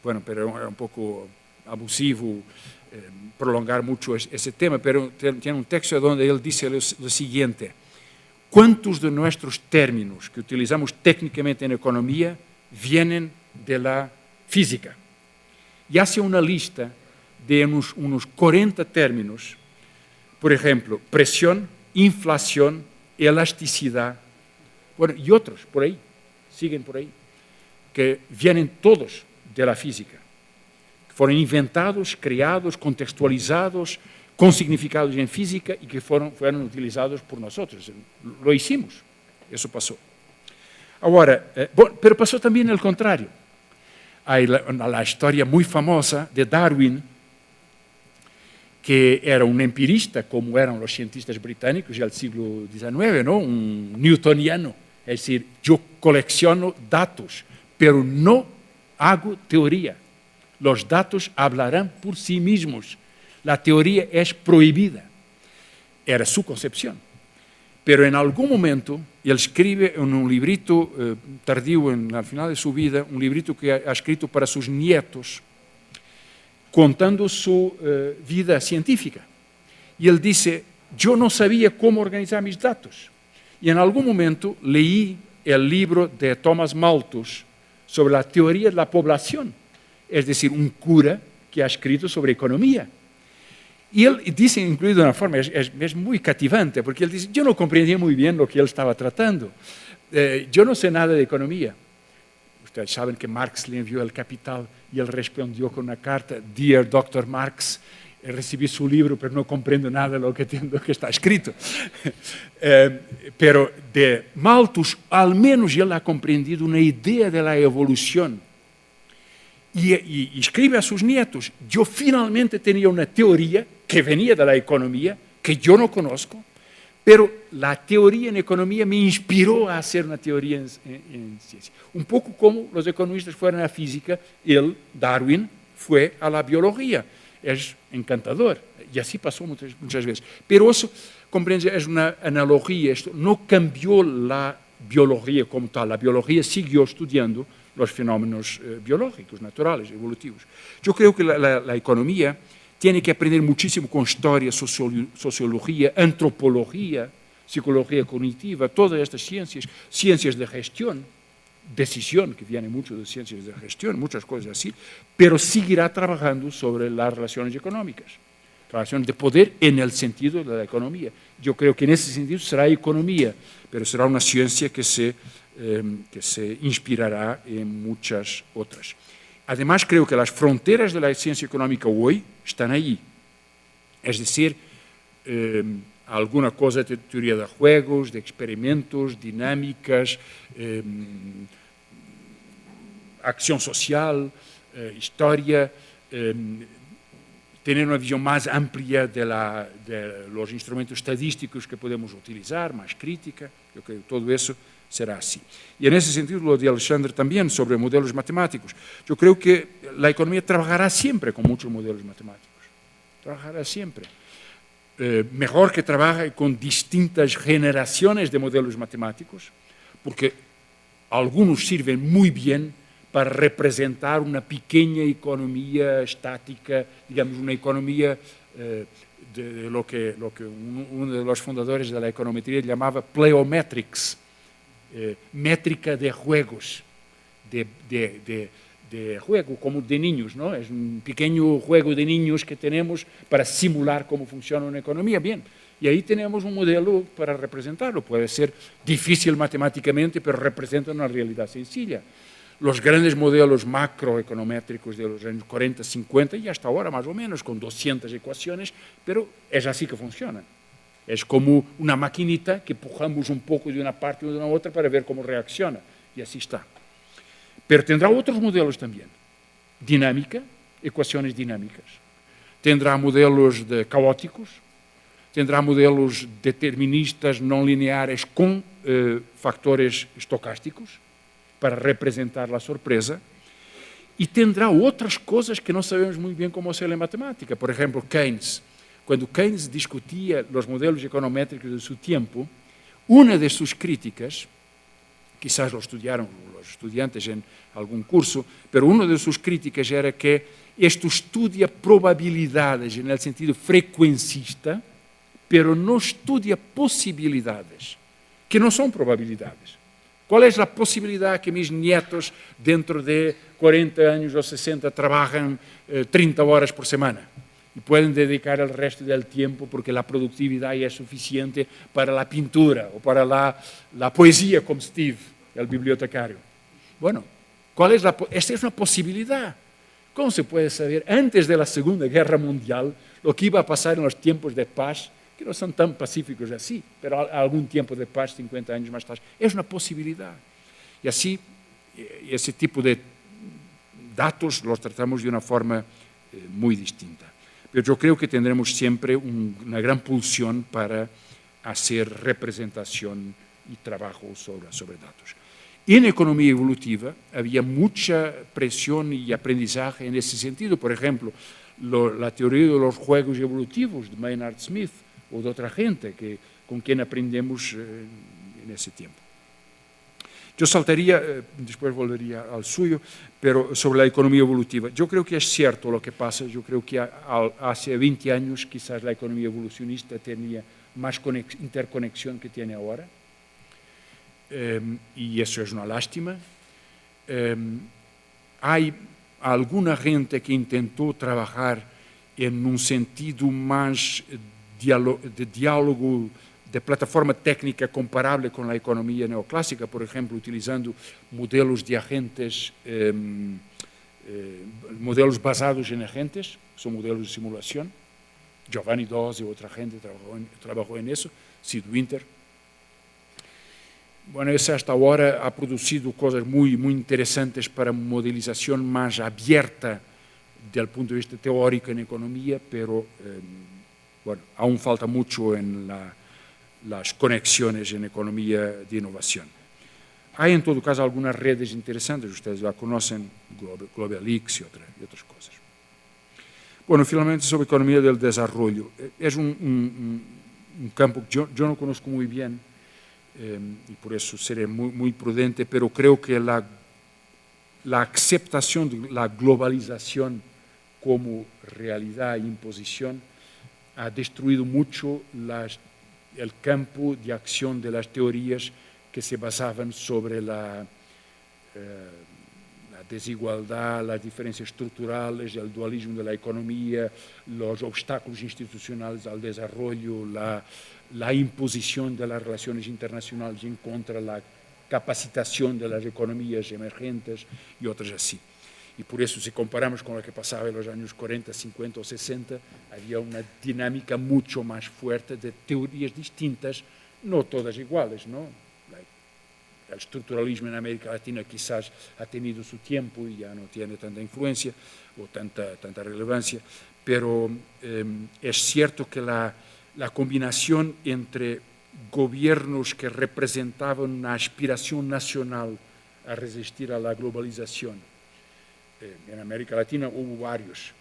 bueno, pero era un poco abusivo, prolongar mucho ese tema, pero tiene un texto donde él dice lo siguiente: ¿cuántos de nuestros términos que utilizamos técnicamente en economía vienen de la física? Y hace una lista de unos 40 términos, por ejemplo, presión, inflación, elasticidad, bueno, y otros por ahí, siguen por ahí, que vienen todos de la física. Fueron inventados, creados, contextualizados, con significados en física y que fueron utilizados por nosotros. Lo hicimos, eso pasó. Ahora, pero pasó también el contrario. Hay la historia muy famosa de Darwin, que era un empirista, como eran los cientistas británicos del siglo XIX, ¿no? Un newtoniano. Es decir, yo colecciono datos, pero no hago teoría. Los datos hablarán por sí mismos. La teoría es prohibida. Era su concepción. Pero en algún momento, él escribe en un librito tardío, al final de su vida, un librito que ha escrito para sus nietos, contando su vida científica. Y él dice, yo no sabía cómo organizar mis datos. Y en algún momento leí el libro de Thomas Malthus sobre la teoría de la población, es decir, un cura que ha escrito sobre economía. Y él dice, incluido de una forma, es muy cativante, porque él dice, yo no comprendía muy bien lo que él estaba tratando. Yo no sé nada de economía. Ustedes saben que Marx le envió El Capital y él respondió con una carta, Dear Dr. Marx, recibí su libro, pero no comprendo nada de lo que está escrito. Pero de Malthus, al menos él ha comprendido una idea de la evolución. Y escribe a sus nietos, yo finalmente tenía una teoría que venía de la economía, que yo no conozco, pero la teoría en economía me inspiró a hacer una teoría en ciencia. Un poco como los economistas fueron a la física, Darwin fue a la biología. Es encantador, y así pasó muchas veces. Pero eso, comprende, es una analogía, esto no cambió la biología como tal, la biología siguió estudiando los fenómenos biológicos, naturales, evolutivos. Yo creo que la economía tiene que aprender muchísimo con historia, sociología, antropología, psicología cognitiva, todas estas ciencias de gestión, decisión, que viene mucho de ciencias de gestión, muchas cosas así, pero seguirá trabajando sobre las relaciones económicas, relaciones de poder en el sentido de la economía. Yo creo que en ese sentido será economía, pero será una ciencia que se inspirará en muchas otras. Además, creo que las fronteras de la ciencia económica hoy están ahí. Es decir, alguna cosa de teoría de juegos, de experimentos, dinámicas, acción social, historia, tener una visión más amplia de los instrumentos estadísticos que podemos utilizar, más crítica. Yo creo que todo eso será así. Y en ese sentido, lo de Alexandre también sobre modelos matemáticos. Yo creo que la economía trabajará siempre con muchos modelos matemáticos. Trabajará siempre. Mejor que trabaje con distintas generaciones de modelos matemáticos, porque algunos sirven muy bien para representar una pequeña economía estática, digamos, una economía de lo que uno de los fundadores de la econometría llamaba pleometrics, métrica de juegos, de juego, como de niños, ¿no? Es un pequeño juego de niños que tenemos para simular cómo funciona una economía. Bien, y ahí tenemos un modelo para representarlo. Puede ser difícil matemáticamente, pero representa una realidad sencilla. Los grandes modelos macroeconométricos de los años 40, 50 y hasta ahora más o menos, con 200 ecuaciones, pero es así que funcionan. Es como una maquinita que empujamos un poco de una parte o de una otra para ver cómo reacciona, y así está. Pero tendrá otros modelos también. Dinámica, ecuaciones dinámicas. Tendrá modelos caóticos, tendrá modelos deterministas no lineares con factores estocásticos para representar la sorpresa, y tendrá otras cosas que no sabemos muy bien cómo hacer en matemática. Por ejemplo, Keynes. Cuando Keynes discutía los modelos econométricos de su tiempo, una de sus críticas, quizás lo estudiaron los estudiantes en algún curso, pero una de sus críticas era que esto estudia probabilidades en el sentido frecuencista, pero no estudia posibilidades, que no son probabilidades. ¿Cuál es la posibilidad que mis nietos dentro de 40 años o 60 trabajan 30 horas por semana y pueden dedicar el resto del tiempo porque la productividad ya es suficiente para la pintura o para la poesía como Steve, el bibliotecario? Bueno, esta es una posibilidad. ¿Cómo se puede saber antes de la Segunda Guerra Mundial lo que iba a pasar en los tiempos de paz, que no son tan pacíficos así, pero algún tiempo de paz, 50 años más tarde? Es una posibilidad. Y así, ese tipo de datos los tratamos de una forma muy distinta. Pero yo creo que tendremos siempre una gran pulsión para hacer representación y trabajo sobre datos. En economía evolutiva había mucha presión y aprendizaje en ese sentido. Por ejemplo, la teoría de los juegos evolutivos de Maynard Smith o de otra gente con quien aprendemos en ese tiempo. Yo saltaría, después volvería al suyo, pero sobre la economía evolutiva. Yo creo que es cierto lo que pasa. Yo creo que hace 20 años quizás la economía evolucionista tenía más interconexión que tiene ahora. Y eso es una lástima. Hay alguna gente que intentó trabajar en un sentido más de diálogo, de plataforma técnica comparable con la economía neoclásica, por ejemplo, utilizando modelos de agentes, modelos basados en agentes, son modelos de simulación. Giovanni Dose y otra gente trabajó en eso, Sid Winter. Bueno, ese hasta ahora ha producido cosas muy interesantes para modelización más abierta desde el punto de vista teórico en economía, pero bueno, aún falta mucho en las conexiones en economía de innovación. Hay en todo caso algunas redes interesantes, ustedes la conocen, GlobalX y otras cosas. Bueno, finalmente sobre economía del desarrollo. Es un campo que yo no conozco muy bien, y por eso seré muy prudente, pero creo que la aceptación de la globalización como realidad e imposición ha destruido mucho el campo de acción de las teorías que se basaban sobre la desigualdad, las diferencias estructurales, el dualismo de la economía, los obstáculos institucionales al desarrollo, la imposición de las relaciones internacionales en contra de la capacitación de las economías emergentes y otras así. Y por eso, si comparamos con lo que pasaba en los años 40, 50 o 60, había una dinámica mucho más fuerte de teorías distintas, no todas iguales, ¿no? El estructuralismo en América Latina quizás ha tenido su tiempo y ya no tiene tanta influencia o tanta relevancia, pero es cierto que la combinación entre gobiernos que representaban una aspiración nacional a resistir a la globalización, en América Latina hubo varios,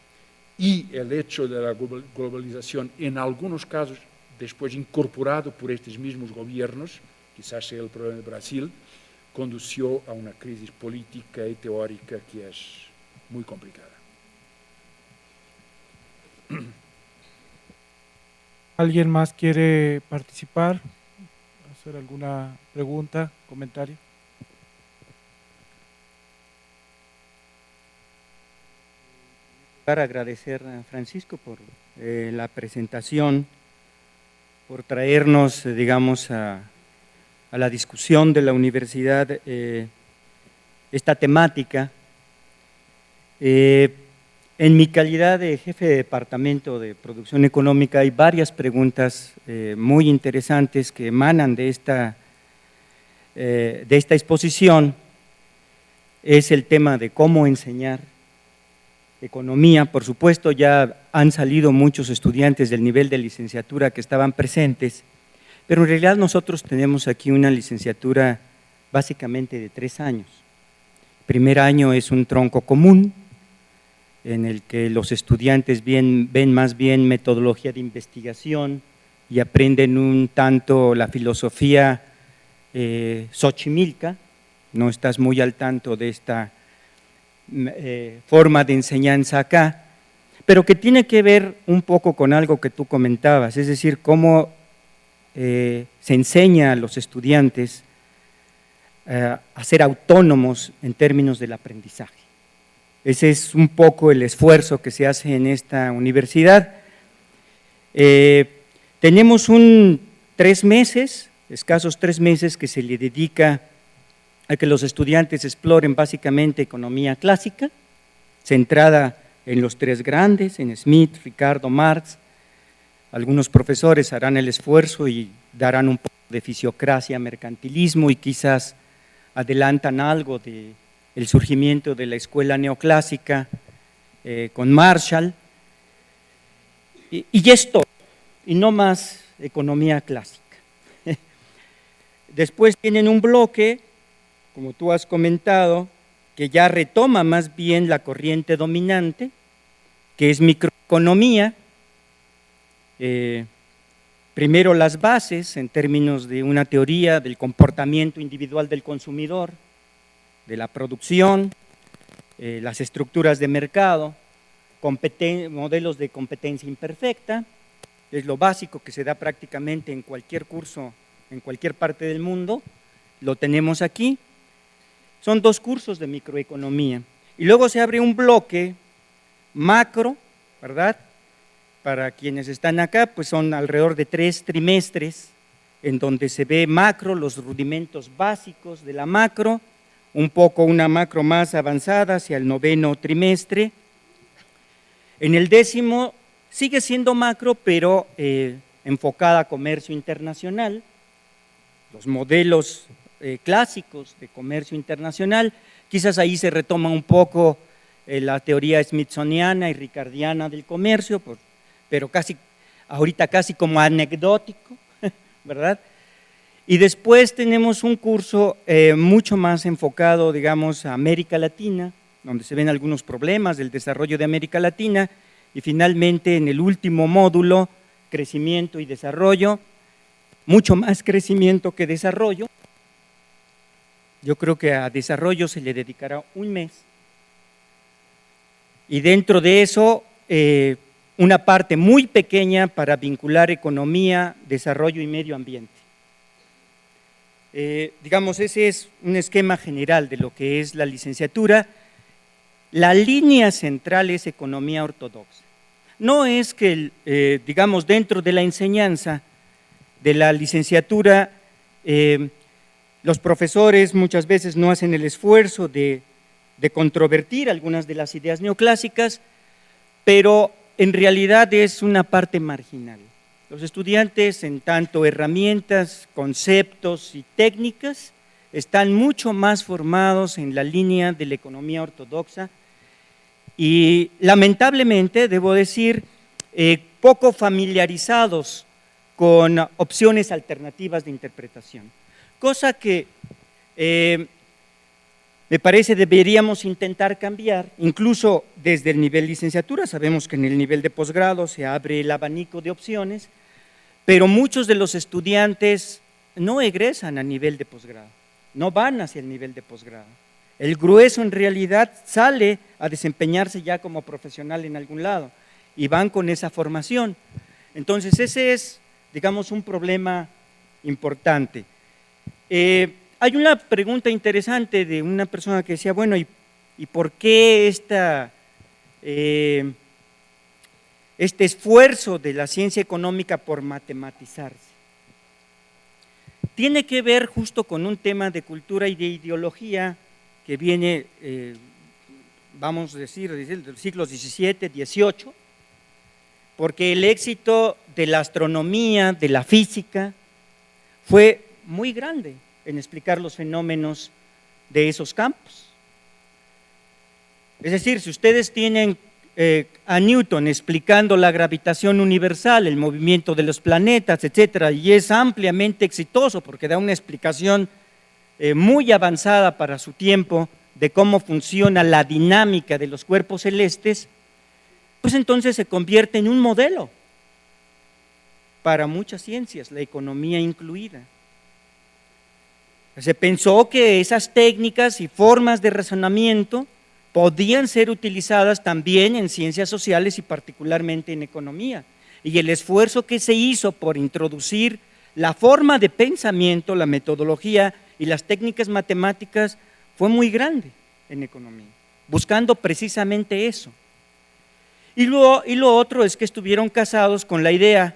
y el hecho de la globalización, en algunos casos después incorporado por estos mismos gobiernos, quizás sea el problema de Brasil, condució a una crisis política y teórica que es muy complicada. ¿Alguien más quiere participar? ¿Hacer alguna pregunta, comentario? Para agradecer a Francisco por la presentación, por traernos, digamos, a la discusión de la universidad esta temática. En mi calidad de jefe de departamento de producción económica hay varias preguntas muy interesantes que emanan de esta exposición. Es el tema de cómo enseñar economía. Por supuesto, ya han salido muchos estudiantes del nivel de licenciatura que estaban presentes, pero en realidad nosotros tenemos aquí una licenciatura básicamente de 3 años. El primer año es un tronco común, en el que los estudiantes ven más bien metodología de investigación y aprenden un tanto la filosofía xochimilca. No estás muy al tanto de esta forma de enseñanza acá, pero que tiene que ver un poco con algo que tú comentabas, es decir, cómo se enseña a los estudiantes a ser autónomos en términos del aprendizaje. Ese es un poco el esfuerzo que se hace en esta universidad. Tenemos 3 meses, escasos 3 meses, que se le dedica a que los estudiantes exploren básicamente economía clásica, centrada en los 3 grandes, en Smith, Ricardo, Marx. Algunos profesores harán el esfuerzo y darán un poco de fisiocracia, mercantilismo y quizás adelantan algo del surgimiento de la escuela neoclásica con Marshall. Y esto, y no más economía clásica. Después tienen un bloque, como tú has comentado, que ya retoma más bien la corriente dominante, que es microeconomía. Primero las bases en términos de una teoría del comportamiento individual del consumidor, de la producción, las estructuras de mercado, modelos de competencia imperfecta, es lo básico que se da prácticamente en cualquier curso, en cualquier parte del mundo, lo tenemos aquí. Son 2 cursos de microeconomía. Y luego se abre un bloque macro, ¿verdad? Para quienes están acá, pues son alrededor de 3 trimestres, en donde se ve macro, los rudimentos básicos de la macro, un poco una macro más avanzada hacia el 9º trimestre. En el 10º sigue siendo macro, pero enfocada a comercio internacional, los modelos clásicos de comercio internacional. Quizás ahí se retoma un poco la teoría smithsoniana y ricardiana del comercio, pero ahorita casi como anecdótico, ¿verdad? Y después tenemos un curso mucho más enfocado, digamos, a América Latina, donde se ven algunos problemas del desarrollo de América Latina, y finalmente en el último módulo, crecimiento y desarrollo, mucho más crecimiento que desarrollo. Yo creo que a desarrollo se le dedicará 1 mes. Y dentro de eso una parte muy pequeña para vincular economía, desarrollo y medio ambiente. Digamos, ese es un esquema general de lo que es la licenciatura. La línea central es economía ortodoxa. No es que, digamos, dentro de la enseñanza de la licenciatura, los profesores muchas veces no hacen el esfuerzo de controvertir algunas de las ideas neoclásicas, pero en realidad es una parte marginal. Los estudiantes, en tanto herramientas, conceptos y técnicas, están mucho más formados en la línea de la economía ortodoxa y lamentablemente, debo decir, poco familiarizados con opciones alternativas de interpretación, cosa que me parece deberíamos intentar cambiar, incluso desde el nivel licenciatura. Sabemos que en el nivel de posgrado se abre el abanico de opciones, pero muchos de los estudiantes no egresan a nivel de posgrado, no van hacia el nivel de posgrado. El grueso en realidad sale a desempeñarse ya como profesional en algún lado y van con esa formación. Entonces ese es, digamos, un problema importante. Hay una pregunta interesante de una persona que decía, bueno, ¿y por qué este esfuerzo de la ciencia económica por matematizarse? Tiene que ver justo con un tema de cultura y de ideología que viene, vamos a decir, de los siglos XVII, XVIII, porque el éxito de la astronomía, de la física, fue muy grande en explicar los fenómenos de esos campos. Es decir, si ustedes tienen a Newton explicando la gravitación universal, el movimiento de los planetas, etcétera, y es ampliamente exitoso porque da una explicación muy avanzada para su tiempo de cómo funciona la dinámica de los cuerpos celestes, pues entonces se convierte en un modelo para muchas ciencias, la economía incluida. Se pensó que esas técnicas y formas de razonamiento podían ser utilizadas también en ciencias sociales y particularmente en economía. Y el esfuerzo que se hizo por introducir la forma de pensamiento, la metodología y las técnicas matemáticas fue muy grande en economía, buscando precisamente eso. Y lo otro es que estuvieron casados con la idea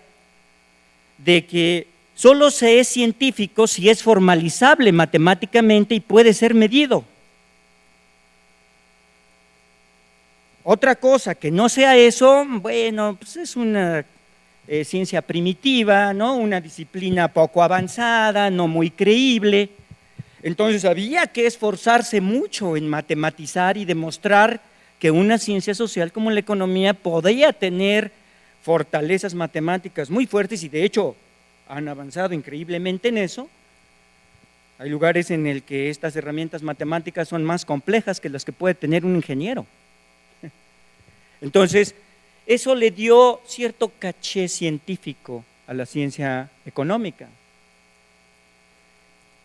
de que solo se es científico si es formalizable matemáticamente y puede ser medido. Otra cosa que no sea eso, bueno, pues es una ciencia primitiva, ¿no? Una disciplina poco avanzada, no muy creíble. Entonces había que esforzarse mucho en matematizar y demostrar que una ciencia social como la economía podía tener fortalezas matemáticas muy fuertes y de hecho han avanzado increíblemente en eso. Hay lugares en el que estas herramientas matemáticas son más complejas que las que puede tener un ingeniero. Entonces, eso le dio cierto caché científico a la ciencia económica.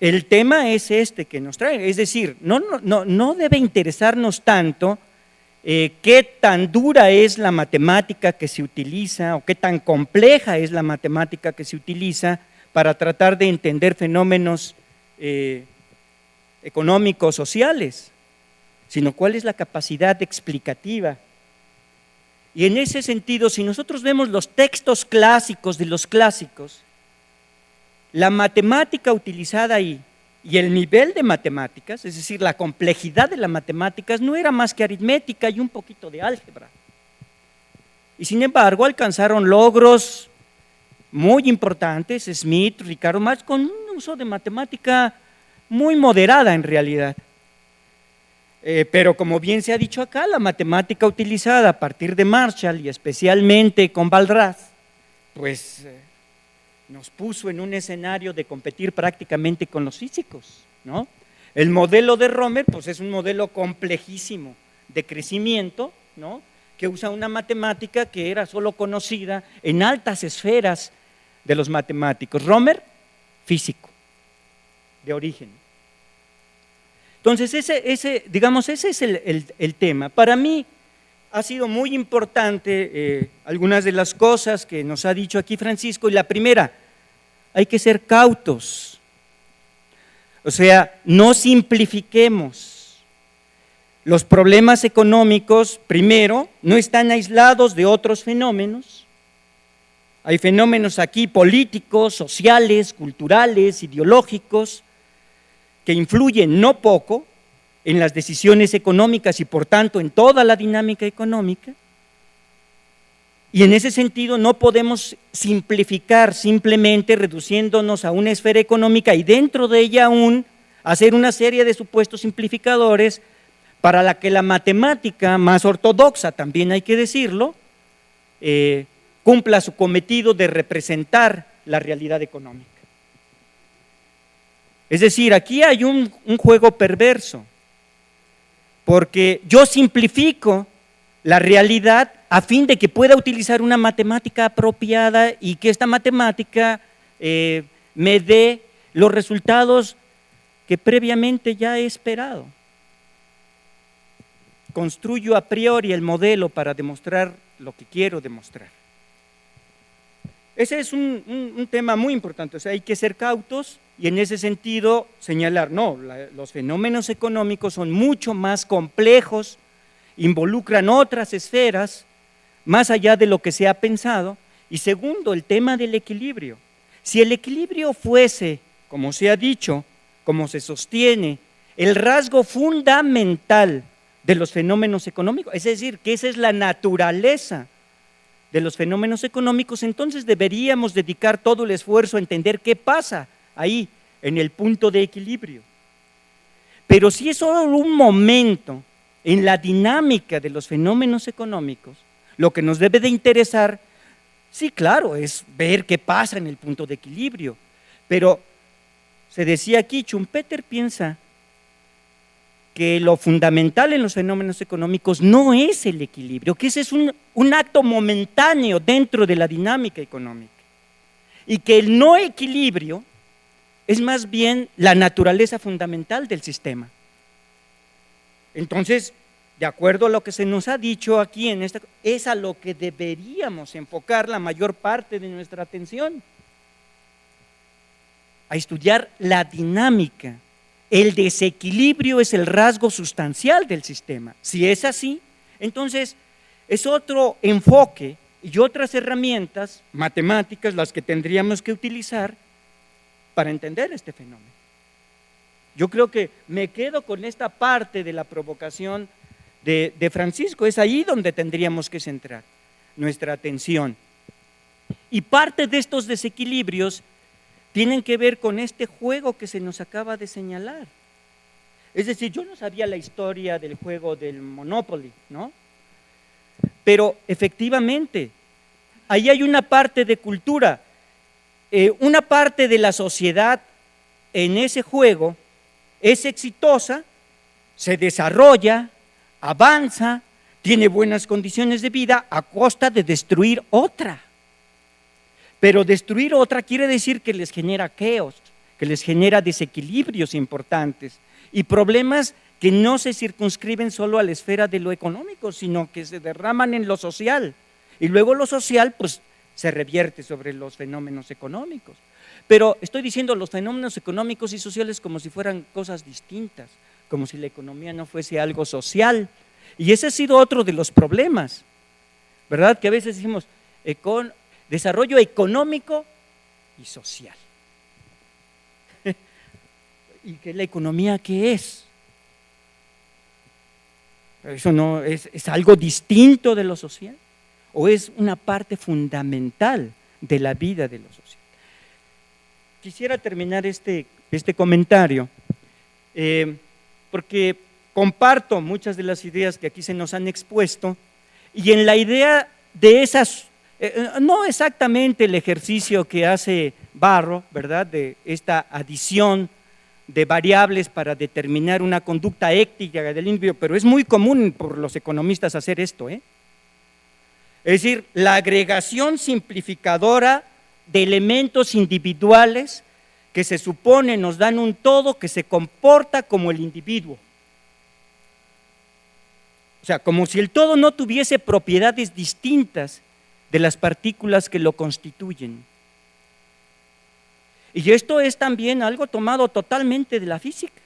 El tema es este que nos trae, es decir, no debe interesarnos tanto qué tan dura es la matemática que se utiliza o qué tan compleja es la matemática que se utiliza para tratar de entender fenómenos económicos, sociales, sino cuál es la capacidad explicativa. Y en ese sentido, si nosotros vemos los textos clásicos de los clásicos, la matemática utilizada ahí y el nivel de matemáticas, es decir, la complejidad de las matemáticas no era más que aritmética y un poquito de álgebra. Y sin embargo alcanzaron logros muy importantes, Smith, Ricardo Marx, con un uso de matemática muy moderada en realidad. Pero como bien se ha dicho acá, la matemática utilizada a partir de Marshall y especialmente con Walras, pues nos puso en un escenario de competir prácticamente con los físicos, ¿no? El modelo de Romer, pues es un modelo complejísimo de crecimiento, ¿no? Que usa una matemática que era solo conocida en altas esferas de los matemáticos. Romer, físico, de origen. Entonces, ese es el tema. Para mí ha sido muy importante algunas de las cosas que nos ha dicho aquí Francisco, y la primera, hay que ser cautos, o sea, no simplifiquemos. Los problemas económicos, primero, no están aislados de otros fenómenos. Hay fenómenos aquí políticos, sociales, culturales, ideológicos, que influyen no poco en las decisiones económicas y por tanto en toda la dinámica económica. Y en ese sentido no podemos simplificar simplemente reduciéndonos a una esfera económica y dentro de ella aún hacer una serie de supuestos simplificadores para la que la matemática más ortodoxa, también hay que decirlo, cumpla su cometido de representar la realidad económica. Es decir, aquí hay un juego perverso, porque yo simplifico la realidad a fin de que pueda utilizar una matemática apropiada y que esta matemática me dé los resultados que previamente ya he esperado. Construyo a priori el modelo para demostrar lo que quiero demostrar. Ese es un tema muy importante, o sea, hay que ser cautos y en ese sentido señalar, no, los fenómenos económicos son mucho más complejos, involucran otras esferas, más allá de lo que se ha pensado. Y segundo, el tema del equilibrio. Si el equilibrio fuese, como se ha dicho, como se sostiene, el rasgo fundamental de los fenómenos económicos, es decir, que esa es la naturaleza de los fenómenos económicos, entonces deberíamos dedicar todo el esfuerzo a entender qué pasa ahí, en el punto de equilibrio. Pero si es solo un momento en la dinámica de los fenómenos económicos, lo que nos debe de interesar, sí, claro, es ver qué pasa en el punto de equilibrio, pero se decía aquí, Schumpeter piensa que lo fundamental en los fenómenos económicos no es el equilibrio, que ese es un acto momentáneo dentro de la dinámica económica, y que el no equilibrio es más bien la naturaleza fundamental del sistema. Entonces, de acuerdo a lo que se nos ha dicho aquí, es a lo que deberíamos enfocar la mayor parte de nuestra atención, a estudiar la dinámica. El desequilibrio es el rasgo sustancial del sistema. Si es así, entonces es otro enfoque y otras herramientas matemáticas las que tendríamos que utilizar para entender este fenómeno. Yo creo que me quedo con esta parte de la provocación de Francisco, es ahí donde tendríamos que centrar nuestra atención. Y parte de estos desequilibrios tienen que ver con este juego que se nos acaba de señalar. Es decir, yo no sabía la historia del juego del Monopoly, ¿no? Pero efectivamente, ahí hay una parte de cultura, una parte de la sociedad en ese juego es exitosa, se desarrolla, avanza, tiene buenas condiciones de vida a costa de destruir otra. Pero destruir otra quiere decir que les genera caos, que les genera desequilibrios importantes y problemas que no se circunscriben solo a la esfera de lo económico, sino que se derraman en lo social. Y luego lo social, pues, se revierte sobre los fenómenos económicos. Pero estoy diciendo los fenómenos económicos y sociales como si fueran cosas distintas, como si la economía no fuese algo social. Y ese ha sido otro de los problemas, ¿verdad? Que a veces decimos desarrollo económico y social. ¿Y qué es la economía? ¿Qué es? ¿Eso no es algo distinto de lo social? ¿O es una parte fundamental de la vida de lo social? Quisiera terminar este comentario porque comparto muchas de las ideas que aquí se nos han expuesto y en la idea de esas, no exactamente el ejercicio que hace Barro, ¿verdad?, de esta adición de variables para determinar una conducta ética del individuo, pero es muy común por los economistas hacer esto, Es decir, la agregación simplificadora de elementos individuales que se supone nos dan un todo que se comporta como el individuo. O sea, como si el todo no tuviese propiedades distintas de las partículas que lo constituyen. Y esto es también algo tomado totalmente de la física.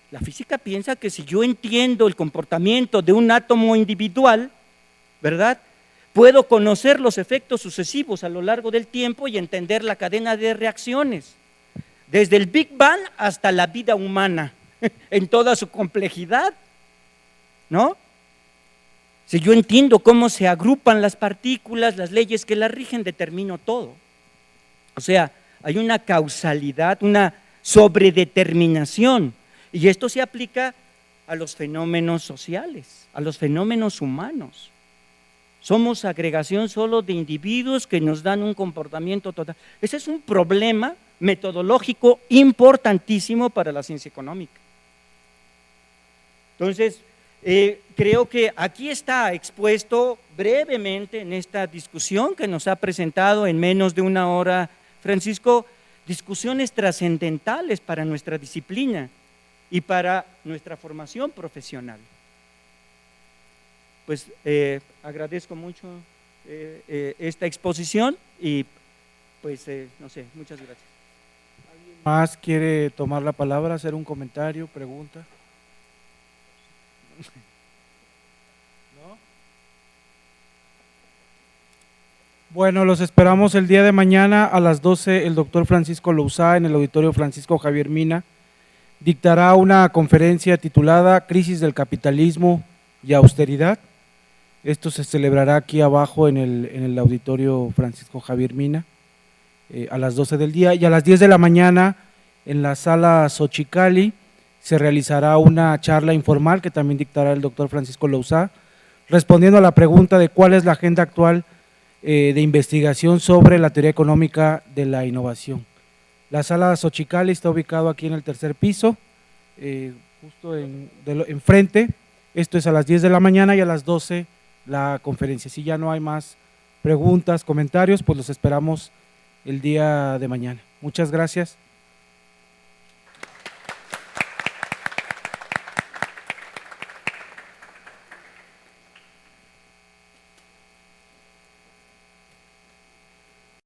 La física piensa que si yo entiendo el comportamiento de un átomo individual, ¿verdad?, puedo conocer los efectos sucesivos a lo largo del tiempo y entender la cadena de reacciones, desde el Big Bang hasta la vida humana, en toda su complejidad, ¿no? Si yo entiendo cómo se agrupan las partículas, las leyes que las rigen, determino todo. O sea, hay una causalidad, una sobredeterminación, y esto se aplica a los fenómenos sociales, a los fenómenos humanos. Somos agregación solo de individuos que nos dan un comportamiento total. Ese es un problema metodológico importantísimo para la ciencia económica. Entonces, creo que aquí está expuesto brevemente en esta discusión que nos ha presentado en menos de una hora Francisco, discusiones trascendentales para nuestra disciplina y para nuestra formación profesional. Pues agradezco mucho esta exposición y pues no sé, muchas gracias. ¿Alguien más quiere tomar la palabra, hacer un comentario, pregunta? ¿No? Bueno, los esperamos el día de mañana a las 12. El doctor Francisco Lousá en el auditorio Francisco Javier Mina dictará una conferencia titulada Crisis del capitalismo y austeridad. Esto se celebrará aquí abajo en el auditorio Francisco Javier Mina a las 12 del día, y a las 10 de la mañana en la sala Xochicali se realizará una charla informal que también dictará el doctor Francisco Lousá, respondiendo a la pregunta de cuál es la agenda actual de investigación sobre la teoría económica de la innovación. La sala Xochicali está ubicado aquí en el tercer piso, justo enfrente. Esto es a las 10 de la mañana y a las 12 la conferencia. Si ya no hay más preguntas, comentarios, pues los esperamos el día de mañana. Muchas gracias.